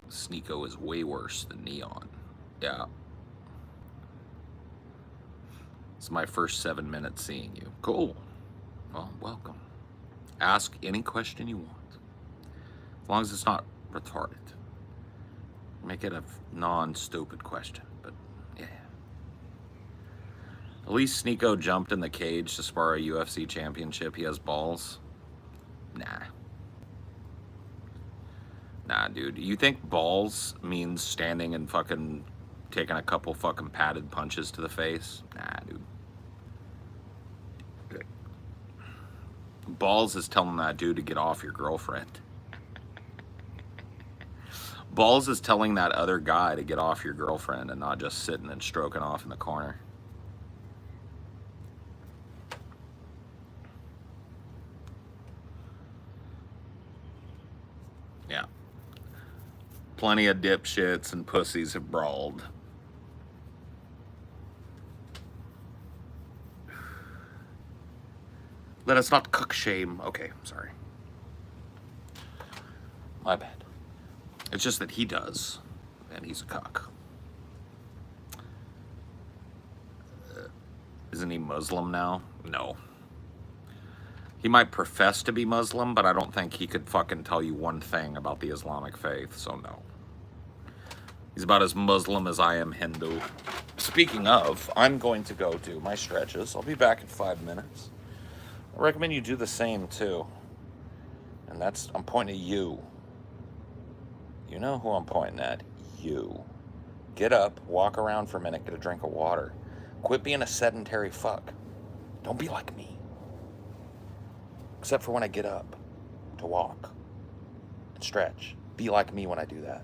Sneeko is way worse than Neon. Yeah. It's my first 7 minutes seeing you. Cool. Well, welcome. Ask any question you want. As long as it's not retarded. Make it a non-stupid question, but yeah. At least Sneeko jumped in the cage to spar a UFC championship. He has balls. Nah. Nah, dude. You think balls means standing and fucking taking a couple fucking padded punches to the face? Nah, dude. Balls is telling that dude to get off your girlfriend. Balls is telling that other guy to get off your girlfriend and not just sitting and stroking off in the corner. Yeah. Plenty of dipshits and pussies have brawled. Let us not cook shame. Okay, sorry. My bad. It's just that he does, and he's a cuck. Isn't he Muslim now? No. He might profess to be Muslim, but I don't think he could fucking tell you one thing about the Islamic faith, so no. He's about as Muslim as I am Hindu. Speaking of, I'm going to go do my stretches. I'll be back in 5 minutes. I recommend you do the same too. And that's, I'm pointing at you. You know who I'm pointing at. You. Get up, walk around for a minute, get a drink of water. Quit being a sedentary fuck. Don't be like me. Except for when I get up to walk and stretch. Be like me when I do that.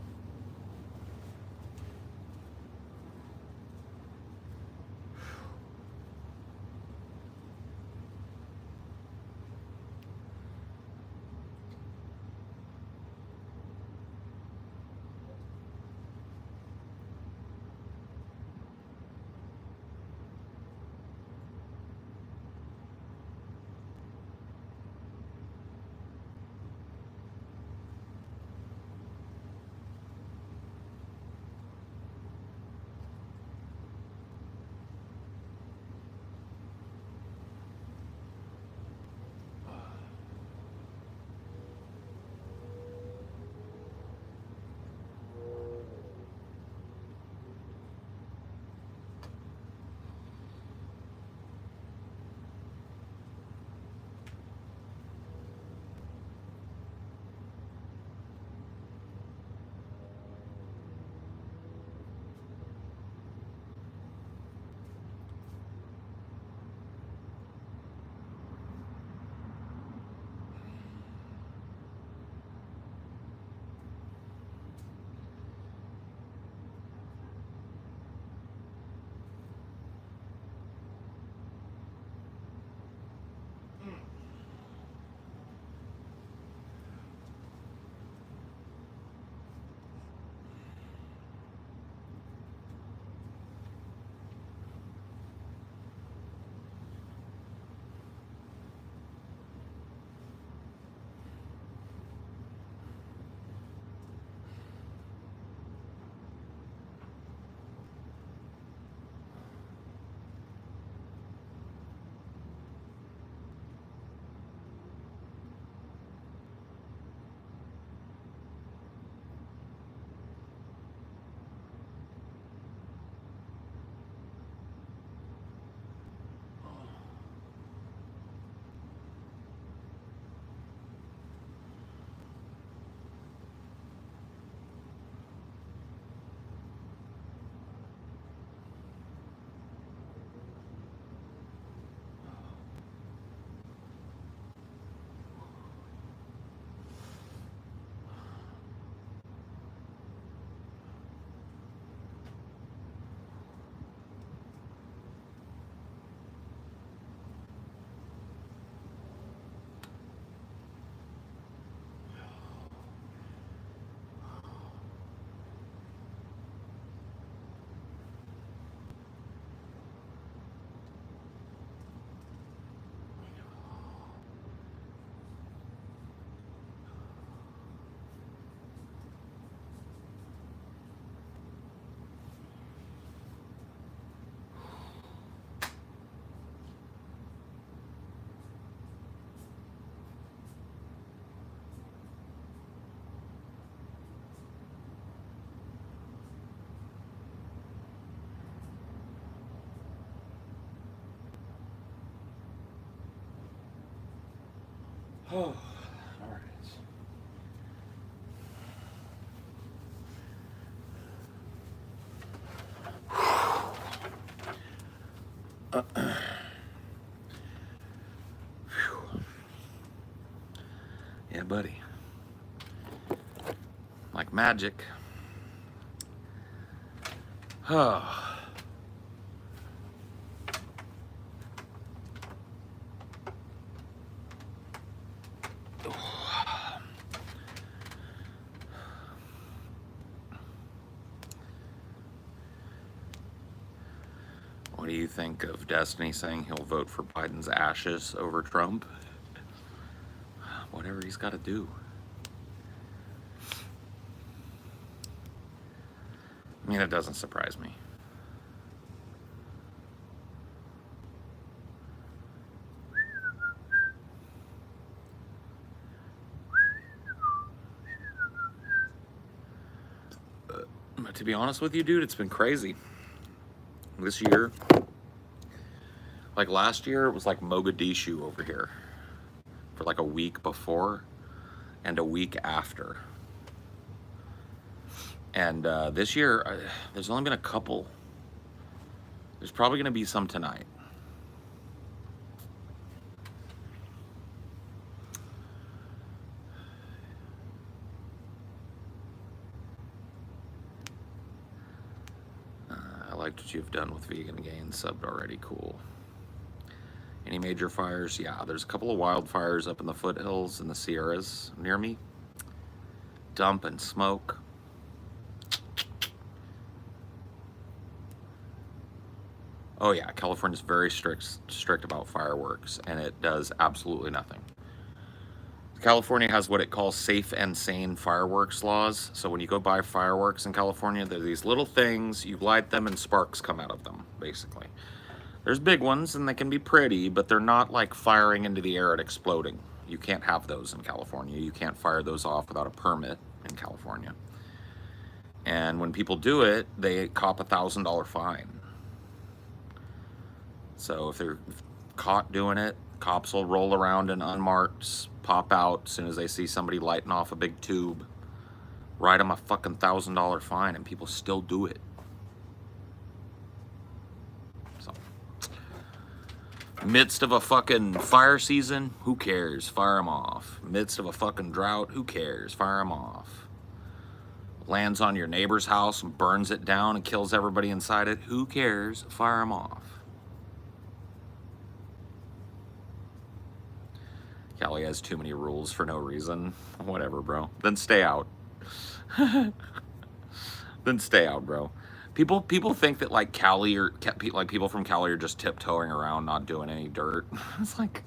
Oh, all right. Yeah, buddy. Like magic. What do you think of Destiny saying he'll vote for Biden's ashes over Trump? Whatever he's got to do. I mean, it doesn't surprise me. But to be honest with you, dude, it's been crazy. This year, like last year, it was like Mogadishu over here for like a week before and a week after. And this year, there's only been a couple. There's probably going to be some tonight. I liked what you've done with Vegan Gain, subbed already, cool. Any major fires? Yeah, there's a couple of wildfires up in the foothills and the Sierras near me. Dump and smoke. Oh yeah, California's very strict about fireworks, and it does absolutely nothing. California has what it calls safe and sane fireworks laws. So when you go buy fireworks in California, they're these little things, you light them and sparks come out of them, basically. There's big ones and they can be pretty, but they're not like firing into the air and exploding. You can't have those in California. You can't fire those off without a permit in California. And when people do it, they cop a $1,000 fine. So if they're caught doing it, cops will roll around in unmarked, pop out as soon as they see somebody lighting off a big tube, write them a fucking $1,000 fine, and people still do it. So, midst of a fucking fire season, who cares? Fire them off. Midst of a fucking drought, who cares? Fire them off. Lands on your neighbor's house and burns it down and kills everybody inside it, who cares? Fire them off. Cali has too many rules for no reason. Whatever, bro. Then stay out. Then stay out, bro. People think that like Cali or like people from Cali are just tiptoeing around, not doing any dirt. It's like,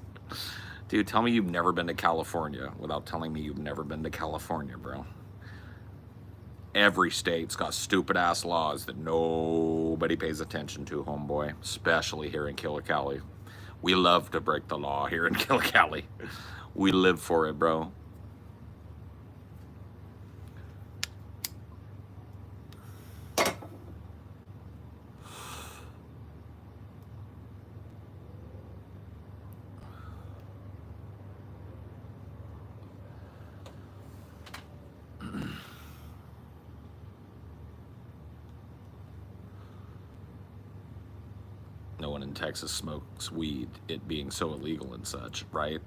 dude, tell me you've never been to California without telling me you've never been to California, bro. Every state's got stupid ass laws that nobody pays attention to, homeboy. Especially here in Killicali. We love to break the law here in Killicali. We live for it, bro. No one in Texas smokes weed, it being so illegal and such, right?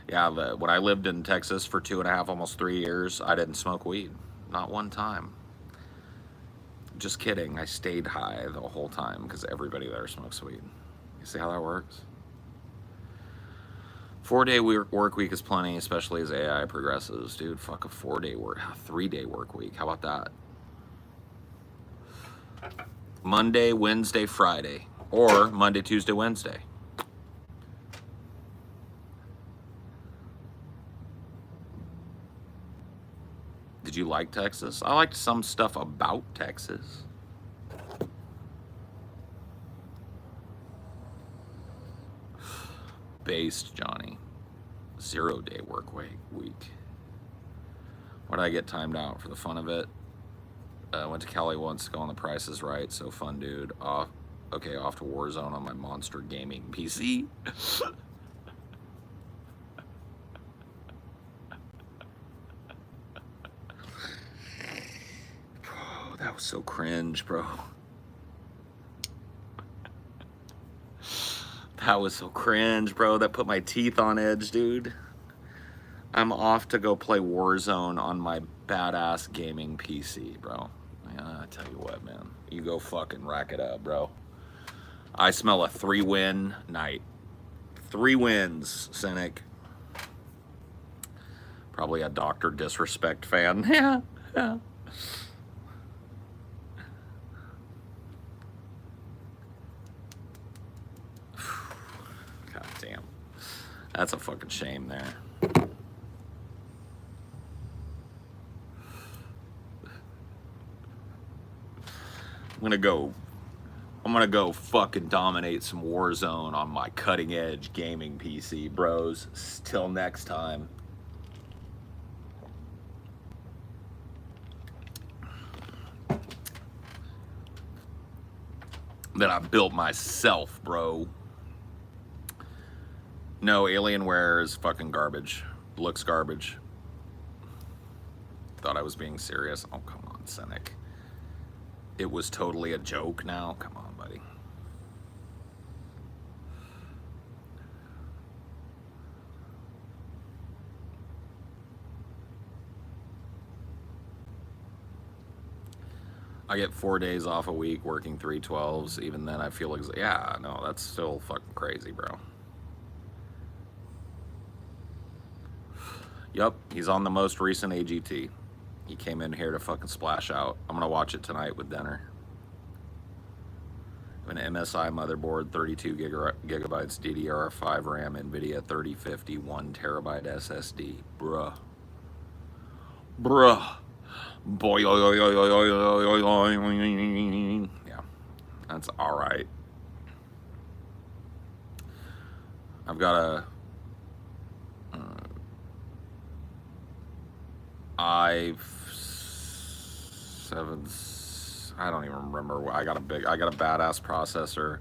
Yeah, when I lived in Texas for 2.5, almost 3 years, I didn't smoke weed. Not one time. Just kidding, I stayed high the whole time because everybody there smokes weed. You see how that works? 4-day work week is plenty, especially as AI progresses. Dude, fuck a 4-day work, 3-day work week. How about that? Monday, Wednesday, Friday. Or Monday, Tuesday, Wednesday. Did you like Texas? I liked some stuff about Texas. Based, Johnny. 0-day work week. What did I get timed out for the fun of it? Went to Cali once to go on The Price is Right. So fun, dude. Off to Warzone on my monster gaming PC. Oh, that was so cringe, bro. That was so cringe, bro. That put my teeth on edge, dude. I'm off to go play Warzone on my badass gaming PC, bro. tell you what, man. You go fucking rack it up, bro. I smell a 3-win night. 3 wins, Cynic. Probably a Dr. Disrespect fan. Yeah, yeah. God damn. That's a fucking shame there. I'm gonna go fucking dominate some Warzone on my cutting edge gaming PC, bros. Till next time. That I built myself, bro. No, Alienware is fucking garbage. Looks garbage. Thought I was being serious. Oh, come on, Cynic. It was totally a joke now. Come on, buddy. I get 4 days off a week working 3/12s. Even then, I feel like, yeah, no, that's still fucking crazy, bro. Yup, he's on the most recent AGT. He came in here to fucking splash out. I'm gonna watch it tonight with dinner. An MSI motherboard, 32 gigabytes DDR5 RAM, NVIDIA 3050, 1 terabyte SSD. Bruh. Boy, yeah, that's all right. I've got a i7, I don't even remember. I got a badass processor.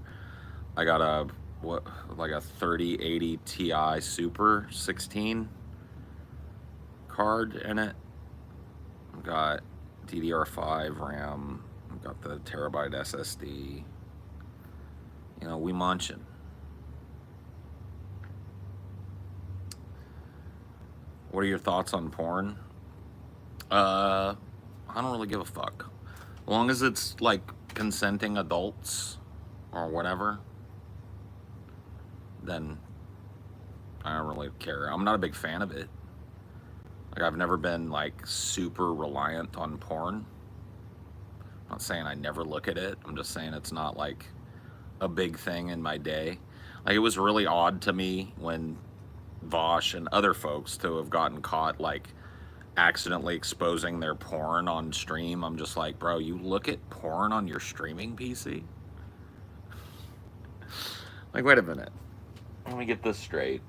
I got a like a 3080 Ti Super 16 card in it. I've got DDR5 RAM. I've got the terabyte SSD. You know, we munching. What are your thoughts on porn? I don't really give a fuck. As long as it's like consenting adults or whatever, then I don't really care. I'm not a big fan of it. Like, I've never been like super reliant on porn. I'm not saying I never look at it. I'm just saying it's not like a big thing in my day. Like, it was really odd to me when Vosh and other folks to have gotten caught like accidentally exposing their porn on stream. I'm just like, bro, you look at porn on your streaming PC? Like, wait a minute. Let me get this straight.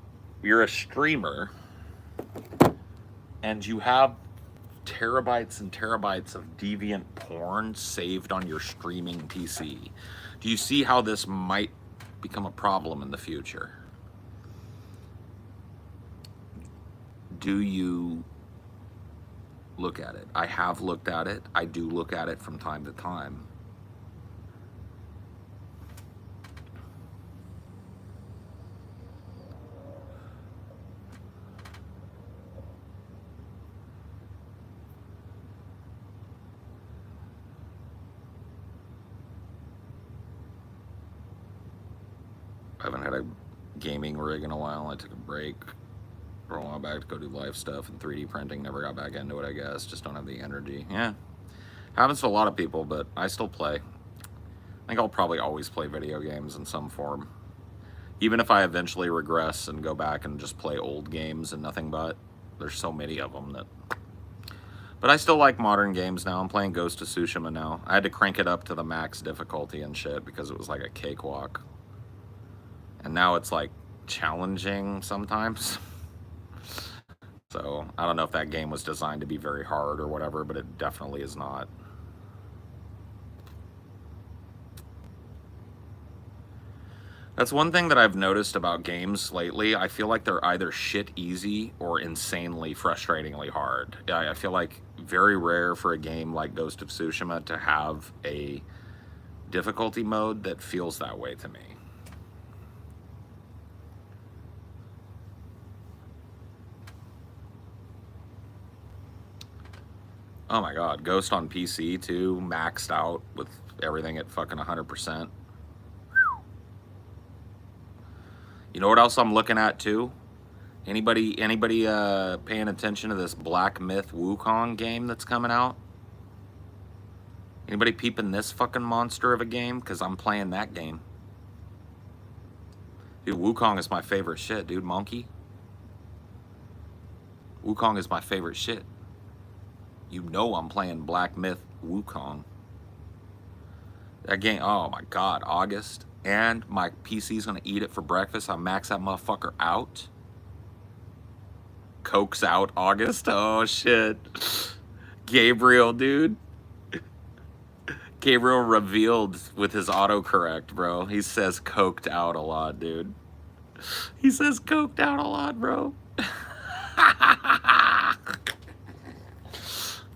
You're a streamer and you have terabytes and terabytes of deviant porn saved on your streaming PC. Do you see how this might become a problem in the future? Do you look at it? I have looked at it. I do look at it from time to time. I haven't had a gaming rig in a while. I took a break for a while back to go do live stuff and 3D printing. Never got back into it, I guess. Just don't have the energy. Yeah. Happens to a lot of people, but I still play. I think I'll probably always play video games in some form. Even if I eventually regress and go back and just play old games and nothing but. There's so many of them that... But I still like modern games now. I'm playing Ghost of Tsushima now. I had to crank it up to the max difficulty and shit because it was like a cakewalk. And now it's like challenging sometimes. So I don't know if that game was designed to be very hard or whatever, but it definitely is not. That's one thing that I've noticed about games lately. I feel like they're either shit easy or insanely frustratingly hard. I feel like very rare for a game like Ghost of Tsushima to have a difficulty mode that feels that way to me. Oh my god, Ghost on PC too, maxed out with everything at fucking 100%. You know what else I'm looking at too? Anybody paying attention to this Black Myth Wukong game that's coming out? Anybody peeping this fucking monster of a game? Because I'm playing that game. Dude, Wukong is my favorite shit, dude. Monkey. Wukong is my favorite shit. You know I'm playing Black Myth Wukong. That game, oh my god, August. And my PC's gonna eat it for breakfast. I max that motherfucker out. Cokes out August. Oh shit. Gabriel, dude. Gabriel revealed with his autocorrect, bro. He says coked out a lot, dude. He says coked out a lot, bro.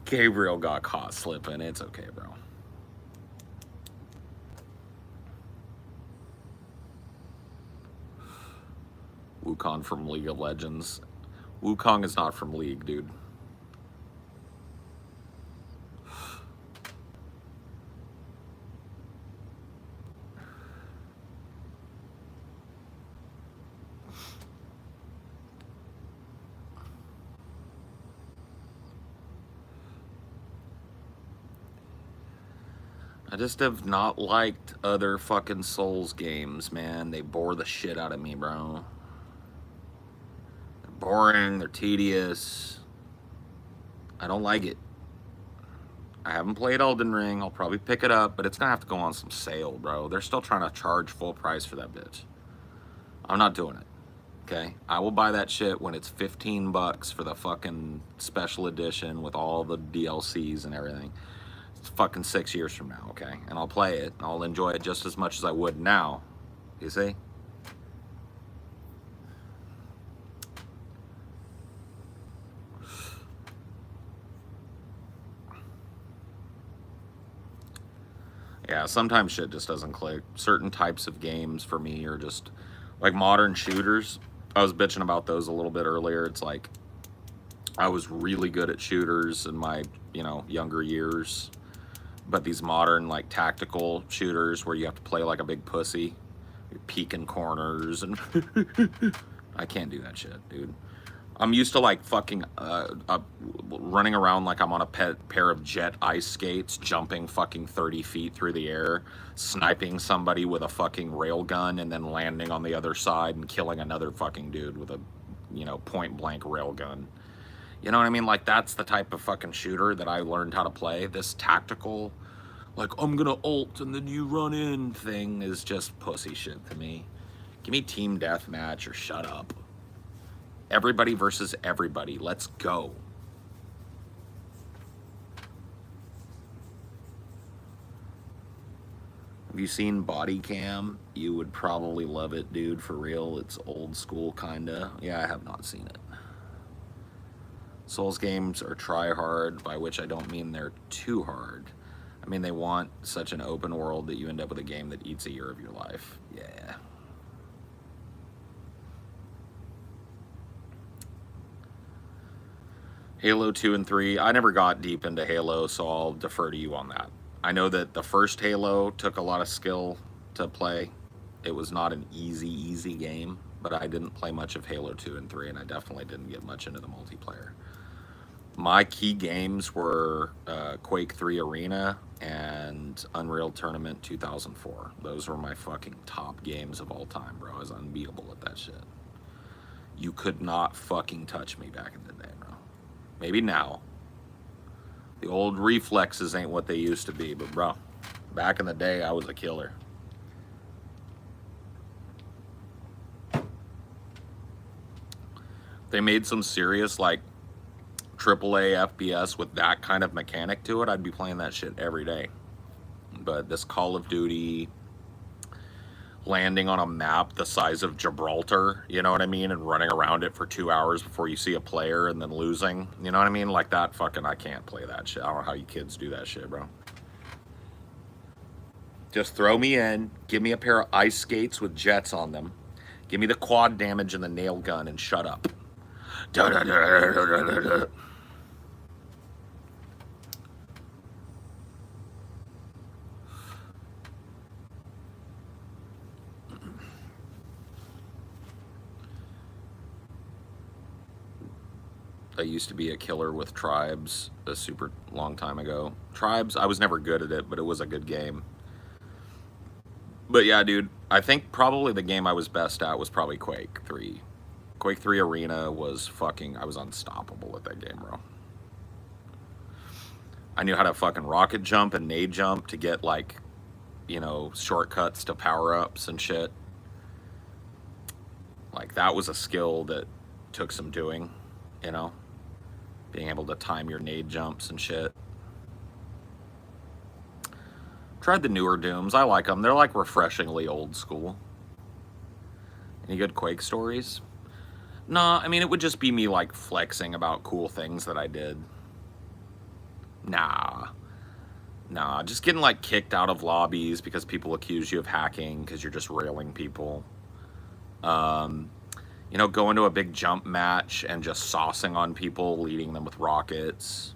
Gabriel got caught slipping. It's okay, bro. Wukong from League of Legends. Wukong is not from League, dude. I just have not liked other fucking Souls games, man. They bore the shit out of me, bro. They're boring, they're tedious. I don't like it. I haven't played Elden Ring. I'll probably pick it up, but it's gonna have to go on some sale, bro. They're still trying to charge full price for that bitch. I'm not doing it, okay? I will buy that shit when it's 15 bucks for the fucking special edition with all the DLCs and everything. It's fucking 6 years from now, okay? And I'll play it, and I'll enjoy it just as much as I would now. You see? Yeah, sometimes shit just doesn't click. Certain types of games for me are just like modern shooters. I was bitching about those a little bit earlier. It's like I was really good at shooters in my, younger years. But these modern, like, tactical shooters where you have to play like a big pussy, you're peeking corners, and I can't do that shit, dude. I'm used to, like, fucking running around like I'm on a pair of jet ice skates, jumping fucking 30 feet through the air, sniping somebody with a fucking railgun, and then landing on the other side and killing another fucking dude with a, point-blank railgun. You know what I mean? Like, that's the type of fucking shooter that I learned how to play. This tactical, like, I'm gonna ult and then you run in thing is just pussy shit to me. Give me team deathmatch or shut up. Everybody versus everybody. Let's go. Have you seen Body Cam? You would probably love it, dude, for real. It's old school, kinda. Yeah, I have not seen it. Souls games are try hard, by which I don't mean they're too hard. I mean they want such an open world that you end up with a game that eats a year of your life. Yeah. Halo 2 and 3, I never got deep into Halo, so I'll defer to you on that. I know that the first Halo took a lot of skill to play. It was not an easy game, but I didn't play much of Halo 2 and 3, and I definitely didn't get much into the multiplayer. My key games were Quake 3 Arena and Unreal Tournament 2004. Those were my fucking top games of all time, bro. I was unbeatable at that shit. You could not fucking touch me back in the day, bro. Maybe now. The old reflexes ain't what they used to be, but bro, back in the day, I was a killer. They made some serious, like, AAA FPS with that kind of mechanic to it, I'd be playing that shit every day. But this Call of Duty, landing on a map the size of Gibraltar, you know what I mean, and running around it for 2 hours before you see a player and then losing, you know what I mean, like that fucking, I can't play that shit. I don't know how you kids do that shit, bro. Just throw me in, give me a pair of ice skates with jets on them, give me the quad damage and the nail gun, and shut up. I used to be a killer with Tribes a super long time ago. Tribes, I was never good at it, but it was a good game. But yeah, dude, I think probably the game I was best at was probably Quake 3. Quake 3 Arena was fucking, I was unstoppable at that game, bro. I knew how to fucking rocket jump and nade jump to get, like, you know, shortcuts to power-ups and shit. Like, that was a skill that took some doing, you know? Being able to time your nade jumps and shit. Tried the newer Dooms. I like them. They're, like, refreshingly old school. Any good Quake stories? Nah, I mean, it would just be me, like, flexing about cool things that I did. Nah, just getting, like, kicked out of lobbies because people accuse you of hacking because you're just railing people. You know, going to a big jump match and just saucing on people, leading them with rockets.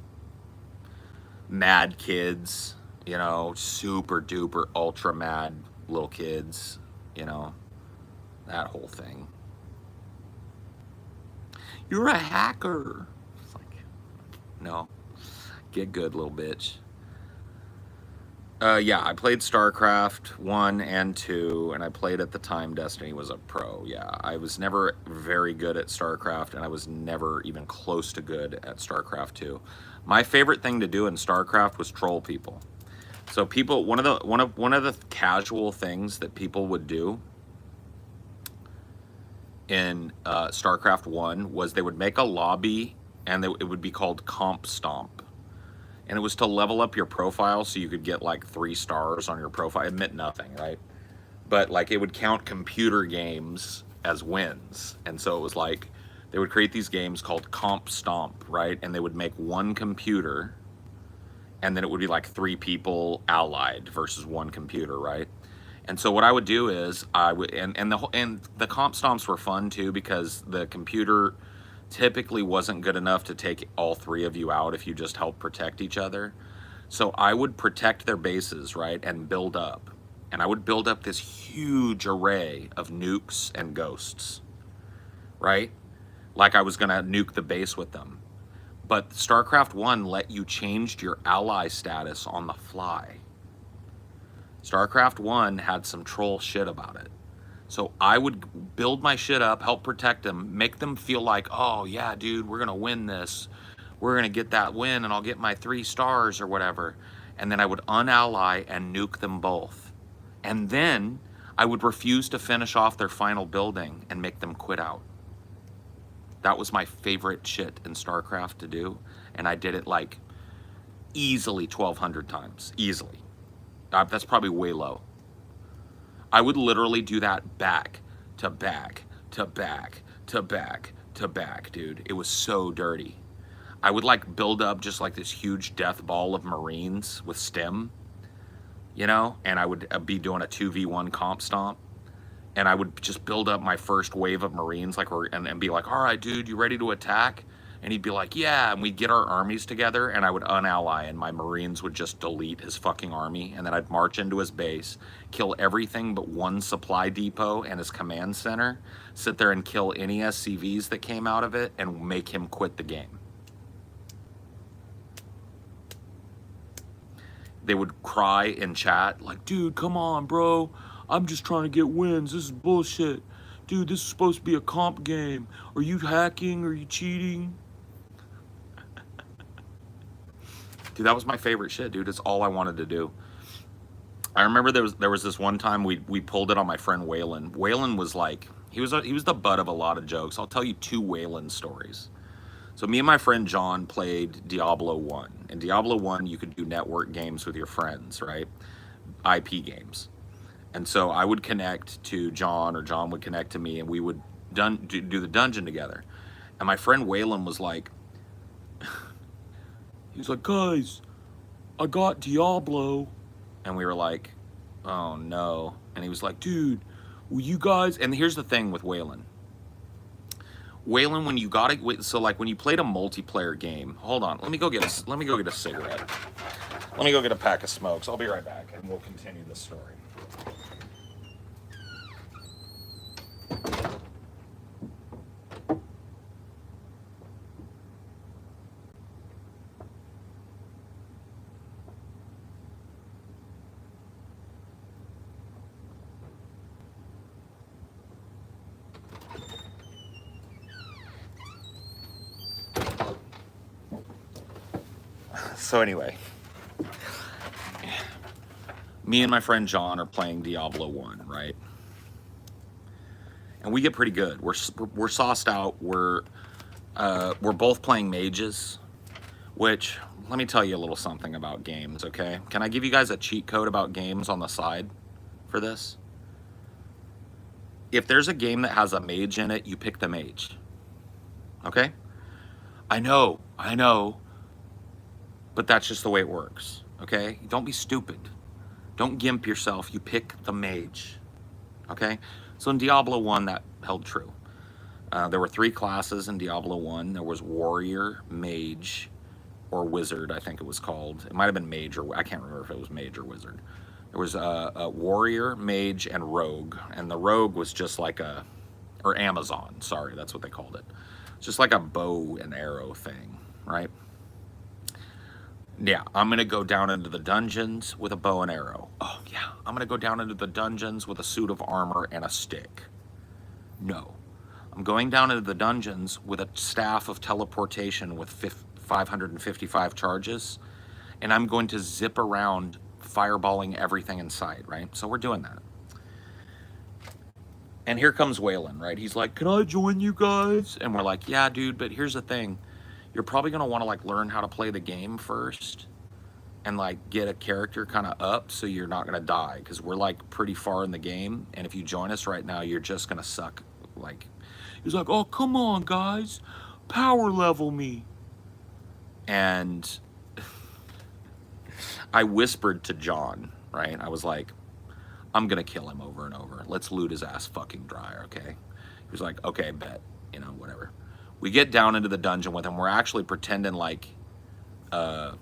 Mad kids, you know, super duper ultra mad little kids, you know, that whole thing. You're a hacker. It's like, no, get good, little bitch. Yeah, I played StarCraft 1 and 2, and I played at the time Destiny was a pro. Yeah, I was never very good at StarCraft, and I was never even close to good at StarCraft 2. My favorite thing to do in StarCraft was troll people. So people, one of the casual things that people would do in StarCraft 1 was they would make a lobby, and it would be called Comp Stomp. And it was to level up your profile so you could get like 3 stars on your profile. It meant nothing, right? But like it would count computer games as wins. And so it was like they would create these games called Comp Stomp, right? And they would make one computer, and then it would be like 3 people allied versus one computer, right? And so what I would do is I would, and the Comp Stomps were fun too because the computer typically wasn't good enough to take all 3 of you out if you just helped protect each other. So I would protect their bases, right, and build up. And I would build up this huge array of nukes and ghosts, right? Like I was gonna nuke the base with them. But StarCraft 1 let you change your ally status on the fly. StarCraft 1 had some troll shit about it. So I would build my shit up, help protect them, make them feel like, oh yeah, dude, we're gonna win this. We're gonna get that win and I'll get my 3 stars or whatever. And then I would unally and nuke them both. And then I would refuse to finish off their final building and make them quit out. That was my favorite shit in StarCraft to do. And I did it like easily 1,200 times, easily. That's probably way low. I would literally do that back to back to back to back to back, dude. It was so dirty. I would like build up just like this huge death ball of Marines with stem, you know, and I would be doing a 2v1 comp stomp, and I would just build up my first wave of Marines, like, and be like, all right, dude, you ready to attack? And he'd be like, yeah, and we'd get our armies together, and I would unally, and my Marines would just delete his fucking army, and then I'd march into his base, kill everything but one supply depot and his command center, sit there and kill any SCVs that came out of it, and make him quit the game. They would cry in chat, like, dude, come on, bro, I'm just trying to get wins, this is bullshit. Dude, this is supposed to be a comp game. Are you hacking? Are you cheating? Dude, that was my favorite shit, dude. It's all I wanted to do. I remember there was this one time we pulled it on my friend Waylon. Waylon was like, he was the butt of a lot of jokes. I'll tell you 2 Waylon stories. So me and my friend John played Diablo 1. In Diablo 1, you could do network games with your friends, right? IP games. And so I would connect to John, or John would connect to me, and we would do the dungeon together. And my friend Waylon was like, he's like, guys, I got Diablo. And we were like, oh no. And he was like, dude, will you guys, and here's the thing with Waylon. Waylon, when you got it, so like when you played a multiplayer game, hold on, let me go get a cigarette. Let me go get a pack of smokes. I'll be right back, and we'll continue the story. So anyway, me and my friend John are playing Diablo 1, right? And we get pretty good. We're sauced out. We're both playing mages, which, let me tell you a little something about games, okay? Can I give you guys a cheat code about games on the side for this? If there's a game that has a mage in it, you pick the mage, okay? I know, but that's just the way it works, okay? Don't be stupid. Don't gimp yourself. You pick the mage, okay? So in Diablo 1, that held true. There were 3 classes in Diablo 1. There was warrior, mage, or wizard, I think it was called. It might have been mage, or I can't remember if it was mage or wizard. There was a warrior, mage, and rogue. And the rogue was just like or Amazon, sorry, that's what they called it. It's just like a bow and arrow thing, right? Yeah, I'm gonna go down into the dungeons with a bow and arrow. Oh yeah, I'm gonna go down into the dungeons with a suit of armor and a stick. No, I'm going down into the dungeons with a staff of teleportation with 555 charges, and I'm going to zip around fireballing everything in sight, right? So we're doing that. And here comes Waylon, right? He's like, can I join you guys? And we're like, yeah, dude, but here's the thing. You're probably gonna wanna like learn how to play the game first and like get a character kind of up so you're not gonna die, because we're like pretty far in the game, and if you join us right now, you're just gonna suck. Like, he's like, oh, come on, guys, power level me. And I whispered to John, right? I was like, I'm gonna kill him over and over. Let's loot his ass fucking dry, okay? He was like, okay, bet, you know, whatever. We get down into the dungeon with him. We're actually pretending like, we're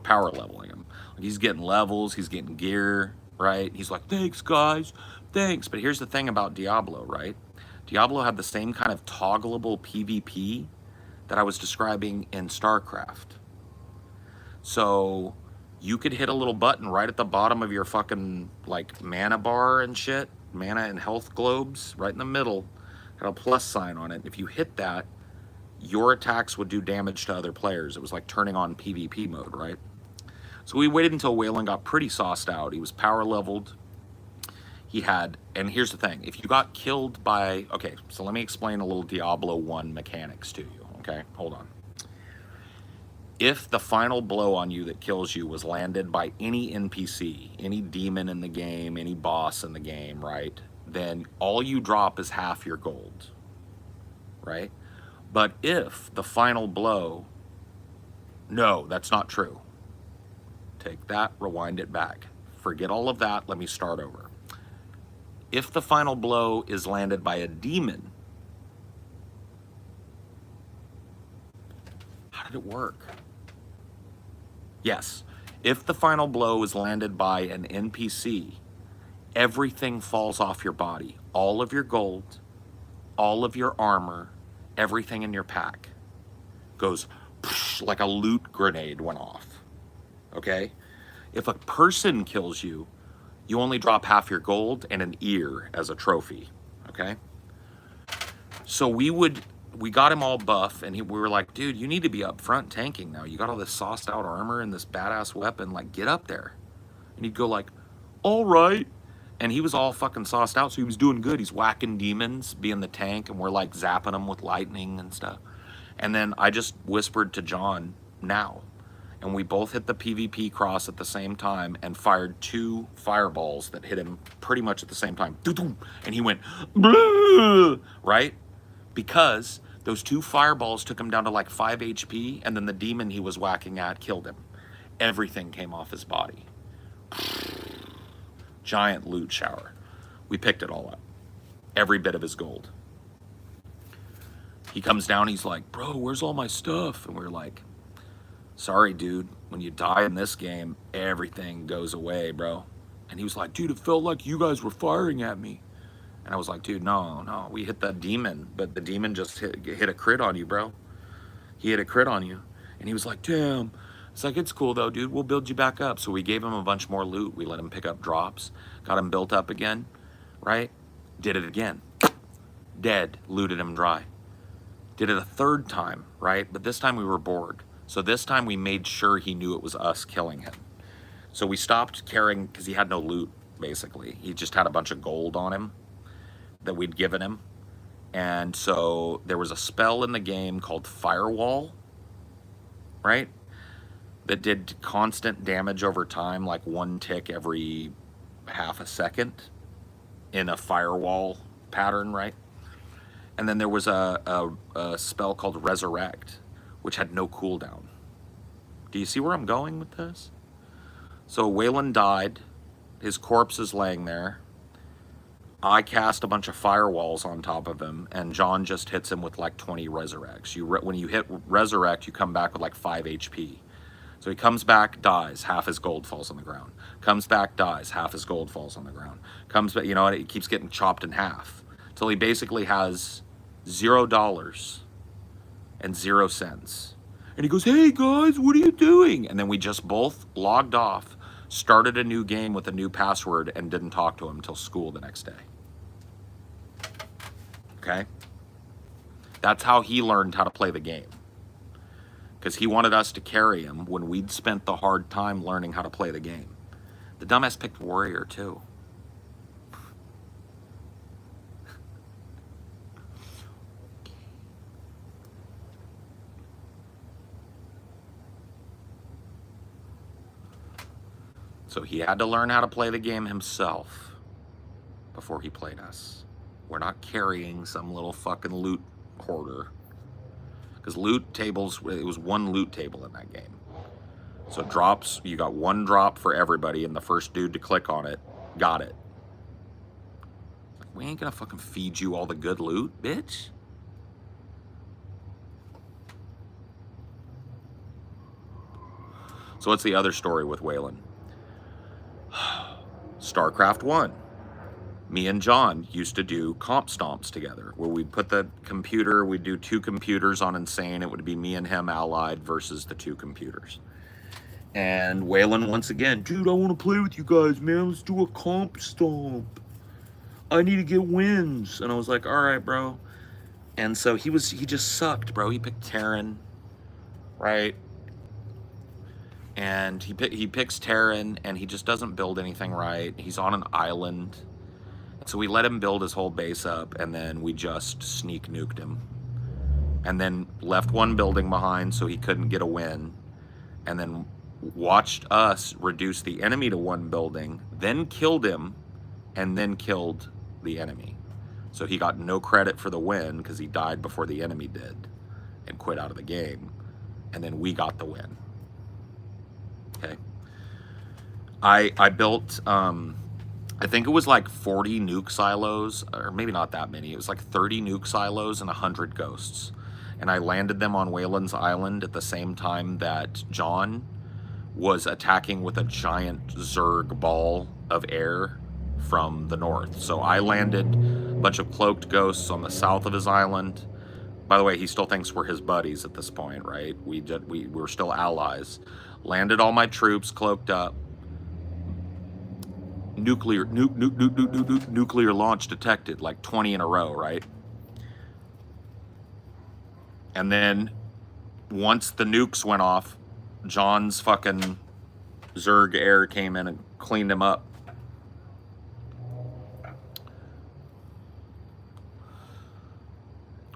power leveling him. Like, he's getting levels, he's getting gear, right? He's like, thanks, guys, thanks. But here's the thing about Diablo, right? Diablo had the same kind of toggleable PvP that I was describing in StarCraft. So you could hit a little button right at the bottom of your fucking like mana bar and shit, mana and health globes, right in the middle, had a plus sign on it. If you hit that, your attacks would do damage to other players. It was like turning on PvP mode, right? So we waited until Waylon got pretty sauced out. He was power leveled. He had, and here's the thing, if you got killed by, okay, so let me explain a little Diablo 1 mechanics to you, okay? Hold on. If the final blow on you that kills you was landed by any NPC, any demon in the game, any boss in the game, right? Then all you drop is half your gold, right? But if the final blow, no, that's not true. Take that, rewind it back. Forget all of that, let me start over. If the final blow is landed by a demon, how did it work? Yes, if the final blow is landed by an NPC, everything falls off your body. All of your gold, all of your armor, everything in your pack goes like a loot grenade went off, okay? If a person kills you, you only drop half your gold and an ear as a trophy, okay? So we got him all buff, and we were like, dude, you need to be up front tanking now. You got all this sauced out armor and this badass weapon, like, get up there. And he'd go like, all right. And he was all fucking sauced out, so he was doing good. He's whacking demons, being the tank, and we're like zapping them with lightning and stuff. And then I just whispered to John, now. And we both hit the PvP cross at the same time and fired 2 fireballs that hit him pretty much at the same time. And he went, right? Because those 2 fireballs took him down to like 5 HP, and then the demon he was whacking at killed him. Everything came off his body. Giant loot shower. We picked it all up. Every bit of his gold. He comes down, he's like, bro, where's all my stuff? And we're like, sorry, dude, when you die in this game, everything goes away, bro. And he was like, dude, it felt like you guys were firing at me. And I was like, dude, no, we hit that demon, but the demon just hit a crit on you, bro. He hit a crit on you. And he was like, damn. It's like, it's cool though, dude, we'll build you back up. So we gave him a bunch more loot. We let him pick up drops, got him built up again, right? Did it again. Dead, looted him dry. Did it a third time, right? But this time we were bored. So this time we made sure he knew it was us killing him. So we stopped caring because he had no loot, basically. He just had a bunch of gold on him that we'd given him. And so there was a spell in the game called Firewall, right? That did constant damage over time, like 1 tick every half a second in a firewall pattern, right? And then there was a spell called Resurrect, which had no cooldown. Do you see where I'm going with this? So Waylon died. His corpse is laying there. I cast a bunch of firewalls on top of him, and John just hits him with like 20 resurrects. When you hit resurrect, you come back with like 5 HP. So he comes back, dies, half his gold falls on the ground. Comes back, dies, half his gold falls on the ground. Comes back, you know, it keeps getting chopped in half. Till he basically has $0 and 0 cents. And he goes, "Hey guys, what are you doing?" And then we just both logged off, started a new game with a new password, and didn't talk to him until school the next day. Okay? That's how he learned how to play the game. Because he wanted us to carry him when we'd spent the hard time learning how to play the game. The dumbass picked Warrior too. So he had to learn how to play the game himself before he played us. We're not carrying some little fucking loot hoarder. Because loot tables, it was 1 loot table in that game. So drops, you got 1 drop for everybody, and the first dude to click on it got it. Like, we ain't gonna fucking feed you all the good loot, bitch. So what's the other story with Waylon? StarCraft 1. Me and John used to do comp stomps together, where we'd put the computer, we'd do 2 computers on Insane. It would be me and him allied versus the 2 computers. And Waylon, once again, "Dude, I want to play with you guys, man. Let's do a comp stomp. I need to get wins." And I was like, "All right, bro." And so he just sucked, bro. He picked Terran, right? And he picks Terran, and he just doesn't build anything right. He's on an island. So we let him build his whole base up, and then we just sneak nuked him. And then left 1 building behind so he couldn't get a win. And then watched us reduce the enemy to 1 building, then killed him, and then killed the enemy. So he got no credit for the win because he died before the enemy did and quit out of the game. And then we got the win. Okay. I built... I think it was like 40 nuke silos, or maybe not that many. It was like 30 nuke silos and 100 ghosts. And I landed them on Waylon's Island at the same time that John was attacking with a giant Zerg ball of air from the north. So I landed a bunch of cloaked ghosts on the south of his island. By the way, he still thinks we're his buddies at this point, right? We're still allies. Landed all my troops cloaked up. Nuclear launch detected, like 20 in a row, right? And then once the nukes went off, John's fucking Zerg air came in and cleaned him up.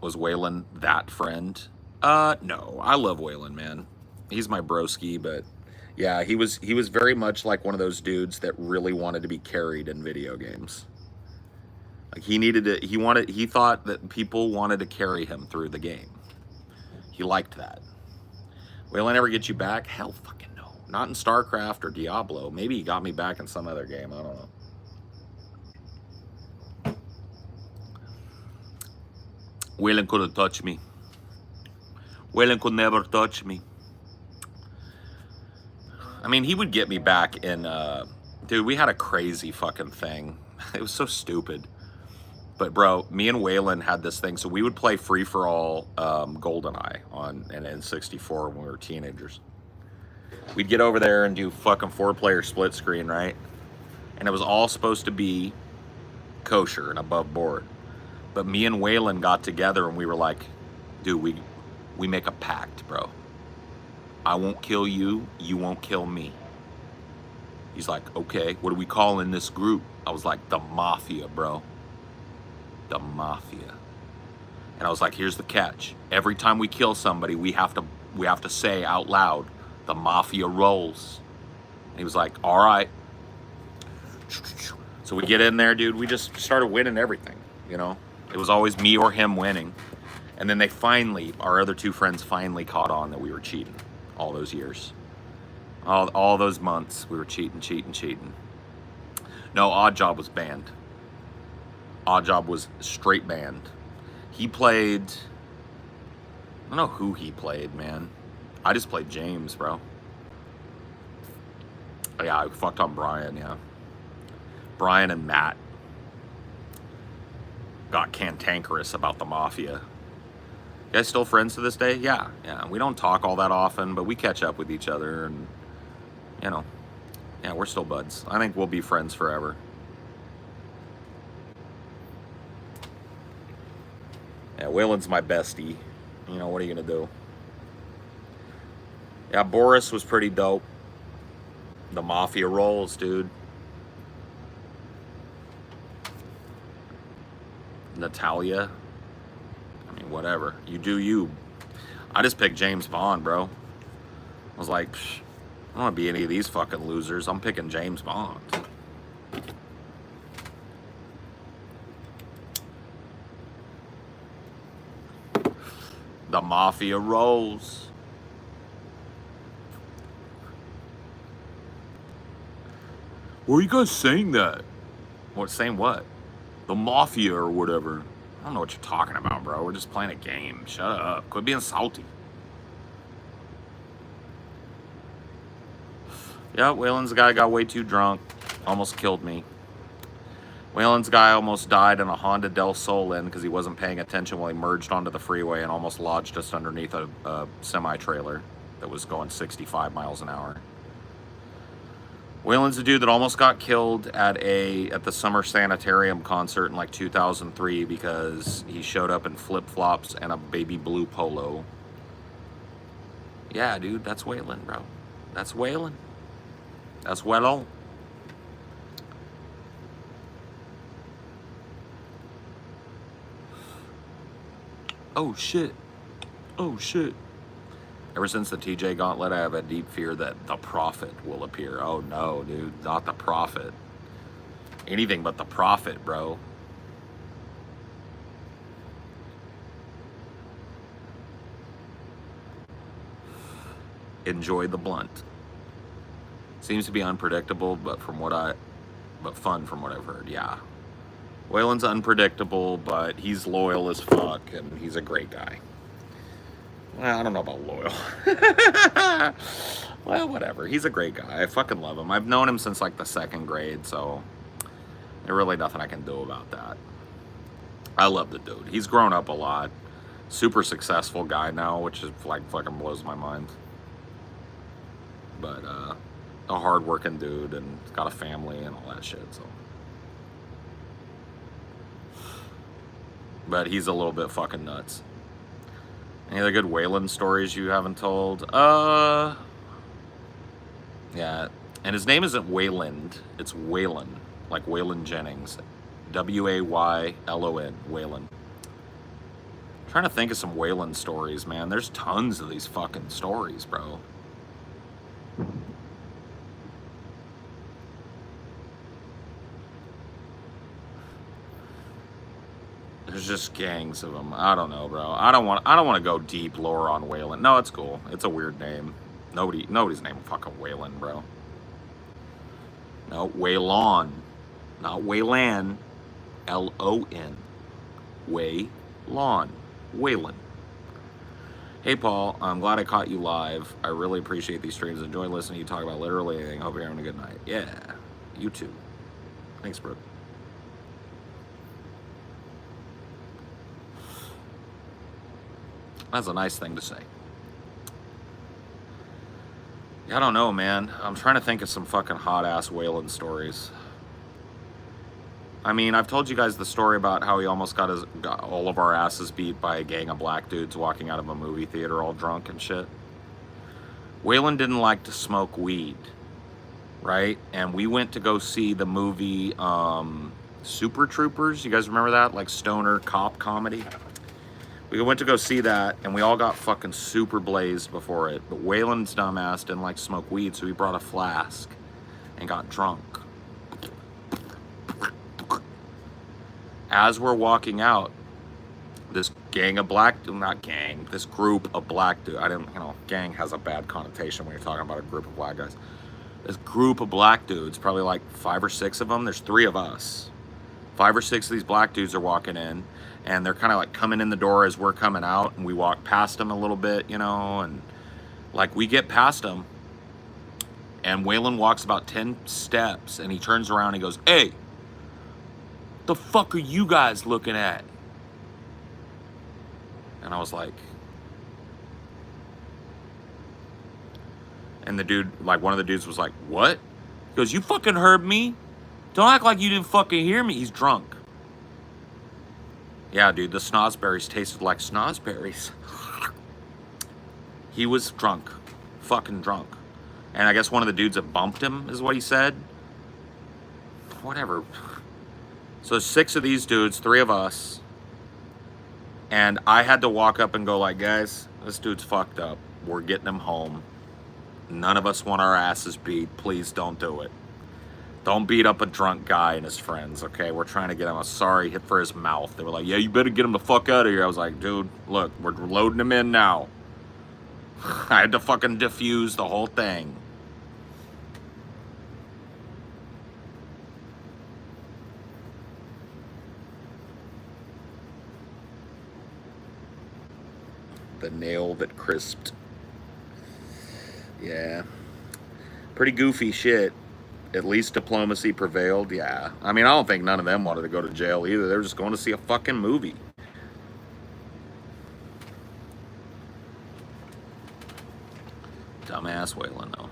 Was Waylon that friend? No, I love Waylon, man. He's my broski, but yeah, he was very much like one of those dudes that really wanted to be carried in video games. Like he thought that people wanted to carry him through the game. He liked that. Will I never get you back? Hell fucking no. Not in StarCraft or Diablo. Maybe he got me back in some other game, I don't know. Waylon couldn't touch me. Waylon could never touch me. I mean, he would get me back in, dude, we had a crazy fucking thing. It was so stupid. But bro, me and Waylon had this thing. So we would play free-for-all GoldenEye on an N64 when we were teenagers. We'd get over there and do fucking 4-player split screen, right? And it was all supposed to be kosher and above board. But me and Waylon got together and we were like, dude, we make a pact, bro. I won't kill you, you won't kill me. He's like, okay, what do we call in this group? I was like, the Mafia, bro. The Mafia. And I was like, here's the catch. Every time we kill somebody, we have to say out loud, the Mafia rolls. And he was like, all right. So we get in there, dude. We just started winning everything, you know. It was always me or him winning. And then our other two friends finally caught on that we were cheating all those years. All those months, we were cheating. No, Odd Job was banned. Odd Job was straight banned. He played, I don't know who he played, man. I just played James, bro. Oh, yeah, I fucked on Brian, yeah. Brian and Matt got cantankerous about the Mafia. You guys still friends to this day? Yeah. We don't talk all that often, but we catch up with each other, and, you know, yeah, we're still buds. I think we'll be friends forever. Yeah, Waylon's my bestie. You know, what are you gonna do? Yeah, Boris was pretty dope. The Mafia rolls, dude. Natalia. I mean, whatever. You do you. I just picked James Bond, bro. I was like, I don't want to be any of these fucking losers. I'm picking James Bond. The Mafia rolls. Why are you guys saying that? What, saying what? The Mafia or whatever. I don't know what you're talking about, bro. We're just playing a game. Shut up. Quit being salty. Yeah, Waylon's guy got way too drunk. Almost killed me. Waylon's guy almost died in a Honda Del Sol because he wasn't paying attention while he merged onto the freeway and almost lodged us underneath a semi-trailer that was going 65 miles an hour. Waylon's a dude that almost got killed at the Summer Sanitarium concert in like 2003 because he showed up in flip-flops and a baby blue polo. Yeah, dude, that's Waylon, bro. That's Waylon. That's Waylon. Oh shit. Oh shit. Ever since the TJ Gauntlet, I have a deep fear that the Prophet will appear. Oh no, dude, not the Prophet. Anything but the Prophet, bro. Enjoy the blunt. Seems to be unpredictable, but fun from what I've heard. Yeah. Waylon's unpredictable, but he's loyal as fuck, and he's a great guy. Well, I don't know about loyal. Well, whatever. He's a great guy. I fucking love him. I've known him since like the second grade, so there's really nothing I can do about that. I love the dude. He's grown up a lot. Super successful guy now, which is like fucking blows my mind. But a hard-working dude, and got a family and all that shit, so. But he's a little bit fucking nuts. Any other good Waylon stories you haven't told? Yeah. And his name isn't Wayland, it's Waylon. Like Waylon Jennings. W-A-Y-L-O-N. Waylon. Trying to think of some Waylon stories, man. There's tons of these fucking stories, bro. There's just gangs of them. I don't know, bro. I don't want to go deep lore on Waylon. No, it's cool. It's a weird name. Nobody's named fucking Waylon, bro. No, Waylon, not Waylan. L-O-N. Waylon. Waylon. Hey, Paul. I'm glad I caught you live. I really appreciate these streams. Enjoy listening to you talk about literally anything. Hope you're having a good night. Yeah, you too. Thanks, bro. That's a nice thing to say. I don't know, man. I'm trying to think of some fucking hot-ass Waylon stories. I mean, I've told you guys the story about how he almost got all of our asses beat by a gang of black dudes walking out of a movie theater all drunk and shit. Waylon didn't like to smoke weed, right? And we went to go see the movie Super Troopers. You guys remember that? Like stoner cop comedy. We went to go see that, and we all got fucking super blazed before it. But Waylon's dumbass didn't like to smoke weed, so he brought a flask and got drunk. As we're walking out, this gang of this group of black dudes, gang has a bad connotation when you're talking about a group of black guys. This group of black dudes, probably like 5 or 6 of them, there's 3 of us. 5 or 6 of these black dudes are walking in, and they're kind of like coming in the door as we're coming out, and we walk past them a little bit, and like we get past them, and Waylon walks about 10 steps, and he turns around and he goes, "Hey, the fuck are you guys looking at?" And I was like, and the dude, like one of the dudes was like, "What?" He goes, "You fucking heard me. Don't act like you didn't fucking hear me." He's drunk. Yeah, dude, the snozberries tasted like snozberries. He was drunk. Fucking drunk. And I guess one of the dudes that bumped him is what he said. Whatever. So 6 of these dudes, 3 of us. And I had to walk up and go like, "Guys, this dude's fucked up. We're getting him home. None of us want our asses beat. Please don't do it. Don't beat up a drunk guy and his friends, okay? We're trying to get him a sorry hit for his mouth." They were like, "Yeah, you better get him the fuck out of here." I was like, "Dude, look, we're loading him in now." I had to fucking defuse the whole thing. The nail that crisped. Yeah. Pretty goofy shit. At least diplomacy prevailed, yeah. I mean, I don't think none of them wanted to go to jail either. They were just going to see a fucking movie. Dumbass Waylon, though.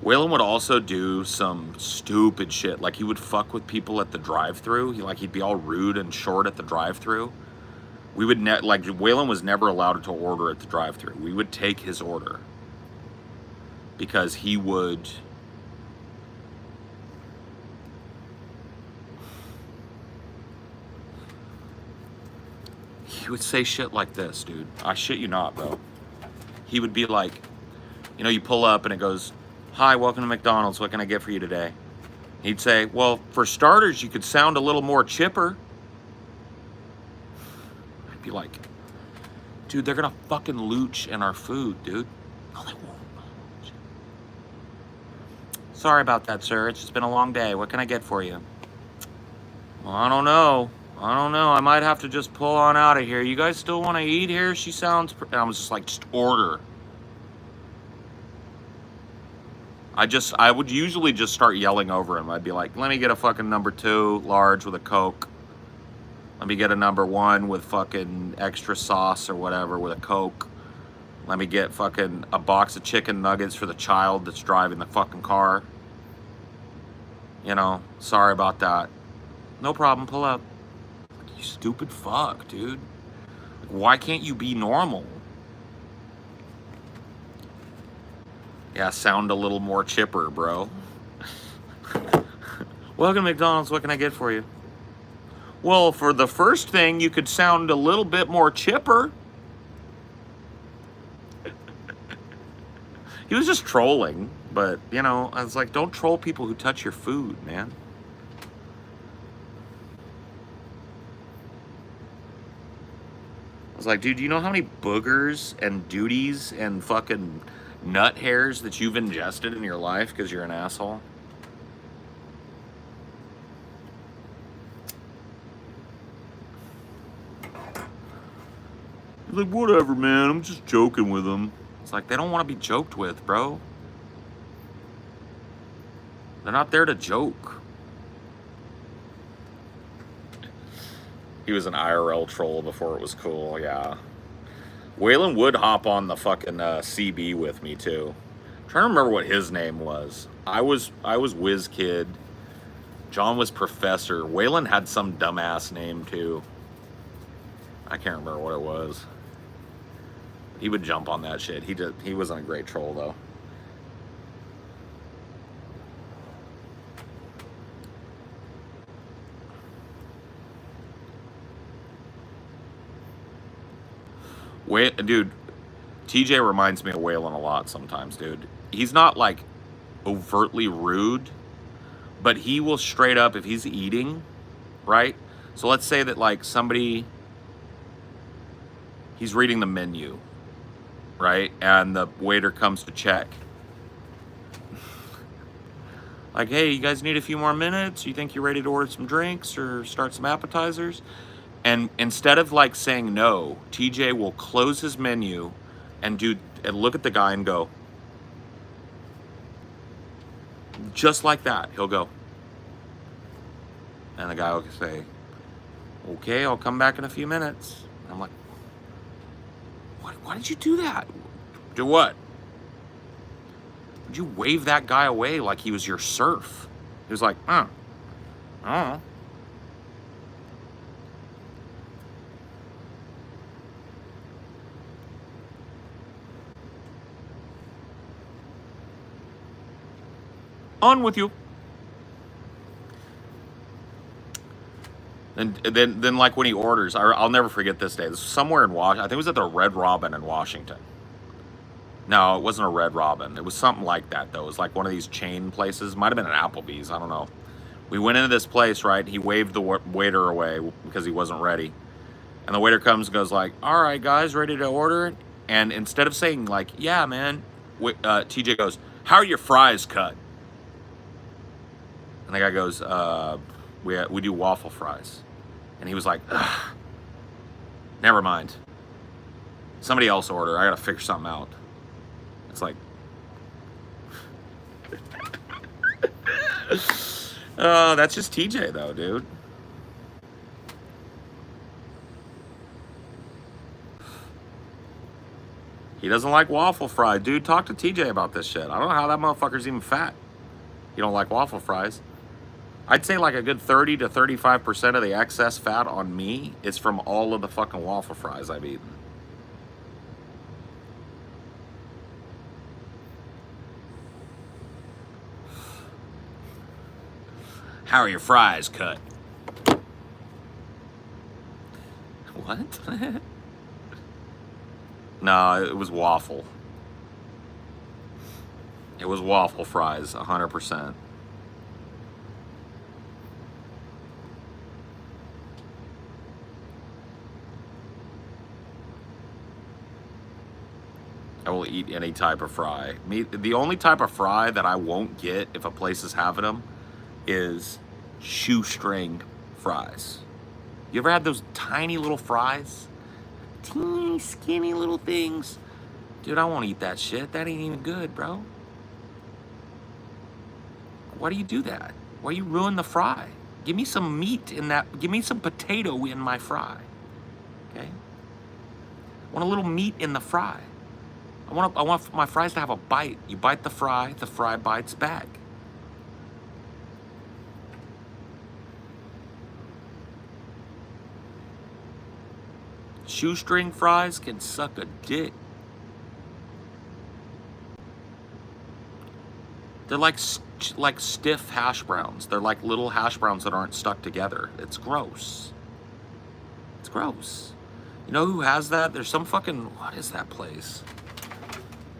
Waylon would also do some stupid shit. Like, he would fuck with people at the drive-thru. He'd be all rude and short at the drive-thru. We would, Waylon was never allowed to order at the drive-thru. We would take his order. Because he would... He would say shit like this, dude. I shit you not, bro. He would be like, you pull up and it goes, "Hi, welcome to McDonald's. What can I get for you today?" He'd say, "Well, for starters, you could sound a little more chipper." I'd be like, "Dude, they're gonna fucking looch in our food, dude." No, they won't. "Sorry about that, sir. It's just been a long day. What can I get for you?" "Well, I don't know. I might have to just pull on out of here. You guys still want to eat here? She sounds..." And I was just like, "Just order." I would usually just start yelling over him. I'd be like, "Let me get a fucking number 2 large with a Coke. Let me get a number 1 with fucking extra sauce or whatever with a Coke. Let me get fucking a box of chicken nuggets for the child that's driving the fucking car. Sorry about that." "No problem, pull up." You stupid fuck, dude. Why can't you be normal? Yeah, sound a little more chipper, bro. "Welcome to McDonald's. What can I get for you?" "Well, for the first thing, you could sound a little bit more chipper." He was just trolling, but, I was like, don't troll people who touch your food, man. I was like, dude, you know how many boogers and duties and fucking nut hairs that you've ingested in your life because you're an asshole? He's like, "Whatever, man. I'm just joking with him." It's like, they don't want to be joked with, bro. They're not there to joke. He was an IRL troll before it was cool, yeah. Waylon would hop on the fucking CB with me, too. I'm trying to remember what his name was. I was Whiz Kid. John was Professor. Waylon had some dumbass name too. I can't remember what it was. He would jump on that shit. He wasn't a great troll though. Wait, dude, TJ reminds me of Waylon a lot sometimes, dude. He's not like overtly rude, but he will straight up, if he's eating, right? So let's say that like he's reading the menu, right? And the waiter comes to check. Like, hey, you guys need a few more minutes? You think you're ready to order some drinks or start some appetizers? And instead of like saying no, TJ will close his menu and look at the guy and go, just like that. He'll go, and the guy will say, okay, I'll come back in a few minutes. And I'm like, why did you do that? Do what? Did you wave that guy away like he was your serf? He was like, I don't know. On with you. And then like when he orders, I'll never forget this day. This was somewhere in Washington. I think it was at the Red Robin in Washington. No, it wasn't a Red Robin. It was something like that though. It was like one of these chain places. Might have been an Applebee's. I don't know. We went into this place, right? He waved the waiter away because he wasn't ready. And the waiter comes and goes like, all right, guys, ready to order? And instead of saying like, yeah, man, TJ goes, how are your fries cut? And the guy goes, we do waffle fries. And he was like, ugh, never mind. Somebody else order. I gotta figure something out. It's like, that's just TJ though, dude. He doesn't like waffle fry. Dude, talk to TJ about this shit. I don't know how that motherfucker's even fat. You don't like waffle fries. I'd say like a good 30 to 35% of the excess fat on me is from all of the fucking waffle fries I've eaten. How are your fries cut? What? No, it was waffle. It was waffle fries, 100%. I will eat any type of fry. The only type of fry that I won't get if a place is having them is shoestring fries. You ever had those tiny little fries? Teeny, skinny little things. Dude, I won't eat that shit. That ain't even good, bro. Why do you do that? Why you ruin the fry? Give me some meat in that. Give me some potato in my fry. Okay? I want a little meat in the fry. I want my fries to have a bite. You bite the fry bites back. Shoestring fries can suck a dick. They're like stiff hash browns. They're like little hash browns that aren't stuck together. It's gross. It's gross. You know who has that? There's some fucking, what is that place?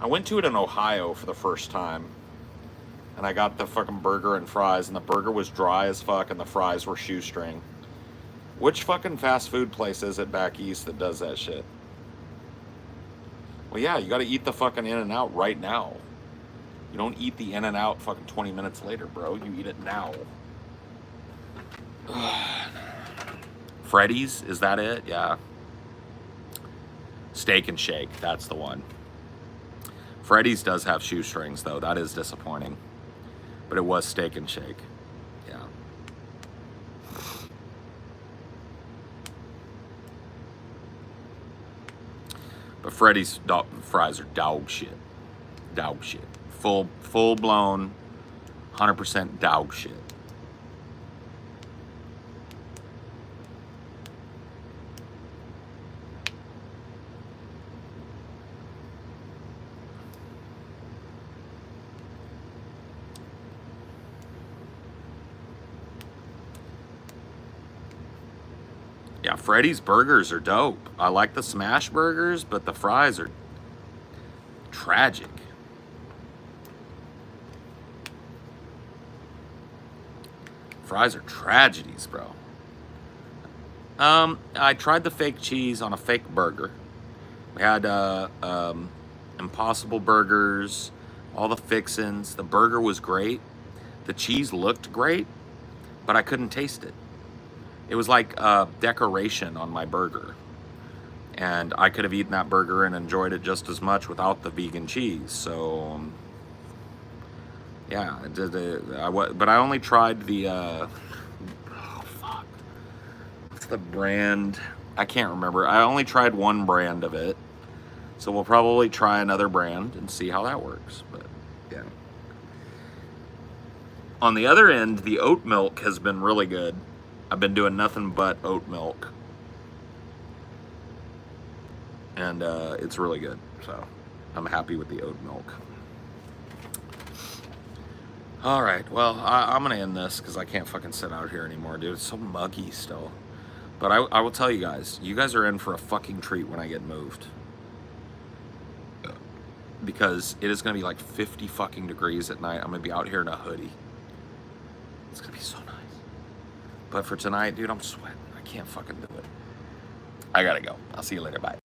I went to it in Ohio for the first time. And I got the fucking burger and fries, and the burger was dry as fuck and the fries were shoestring. Which fucking fast food place is it back east that does that shit? Well, yeah, you gotta eat the fucking In-N-Out right now. You don't eat the In-N-Out fucking 20 minutes later, bro. You eat it now. Freddy's, is that it? Yeah. Steak and Shake, that's the one. Freddy's does have shoestrings, though. That is disappointing. But it was Steak and Shake. Yeah. But Freddy's fries are dog shit. Dog shit. Full blown, 100% dog shit. Yeah, Freddy's burgers are dope. I like the smash burgers, but the fries are tragic. Fries are tragedies, bro. I tried the fake cheese on a fake burger. We had Impossible Burgers, all the fixins. The burger was great. The cheese looked great, but I couldn't taste it. It was like decoration on my burger. And I could have eaten that burger and enjoyed it just as much without the vegan cheese. So, yeah, but I only tried the, oh fuck, what's the brand? I can't remember. I only tried one brand of it. So we'll probably try another brand and see how that works. But, yeah. On the other end, the oat milk has been really good. I've been doing nothing but oat milk. And it's really good. So I'm happy with the oat milk. All right, well, I'm gonna end this because I can't fucking sit out here anymore, dude. It's so muggy still. But I will tell you guys are in for a fucking treat when I get moved. Because it is gonna be like 50 fucking degrees at night. I'm gonna be out here in a hoodie. It's gonna be so nice. But for tonight, dude, I'm sweating. I can't fucking do it. I gotta go. I'll see you later. Bye.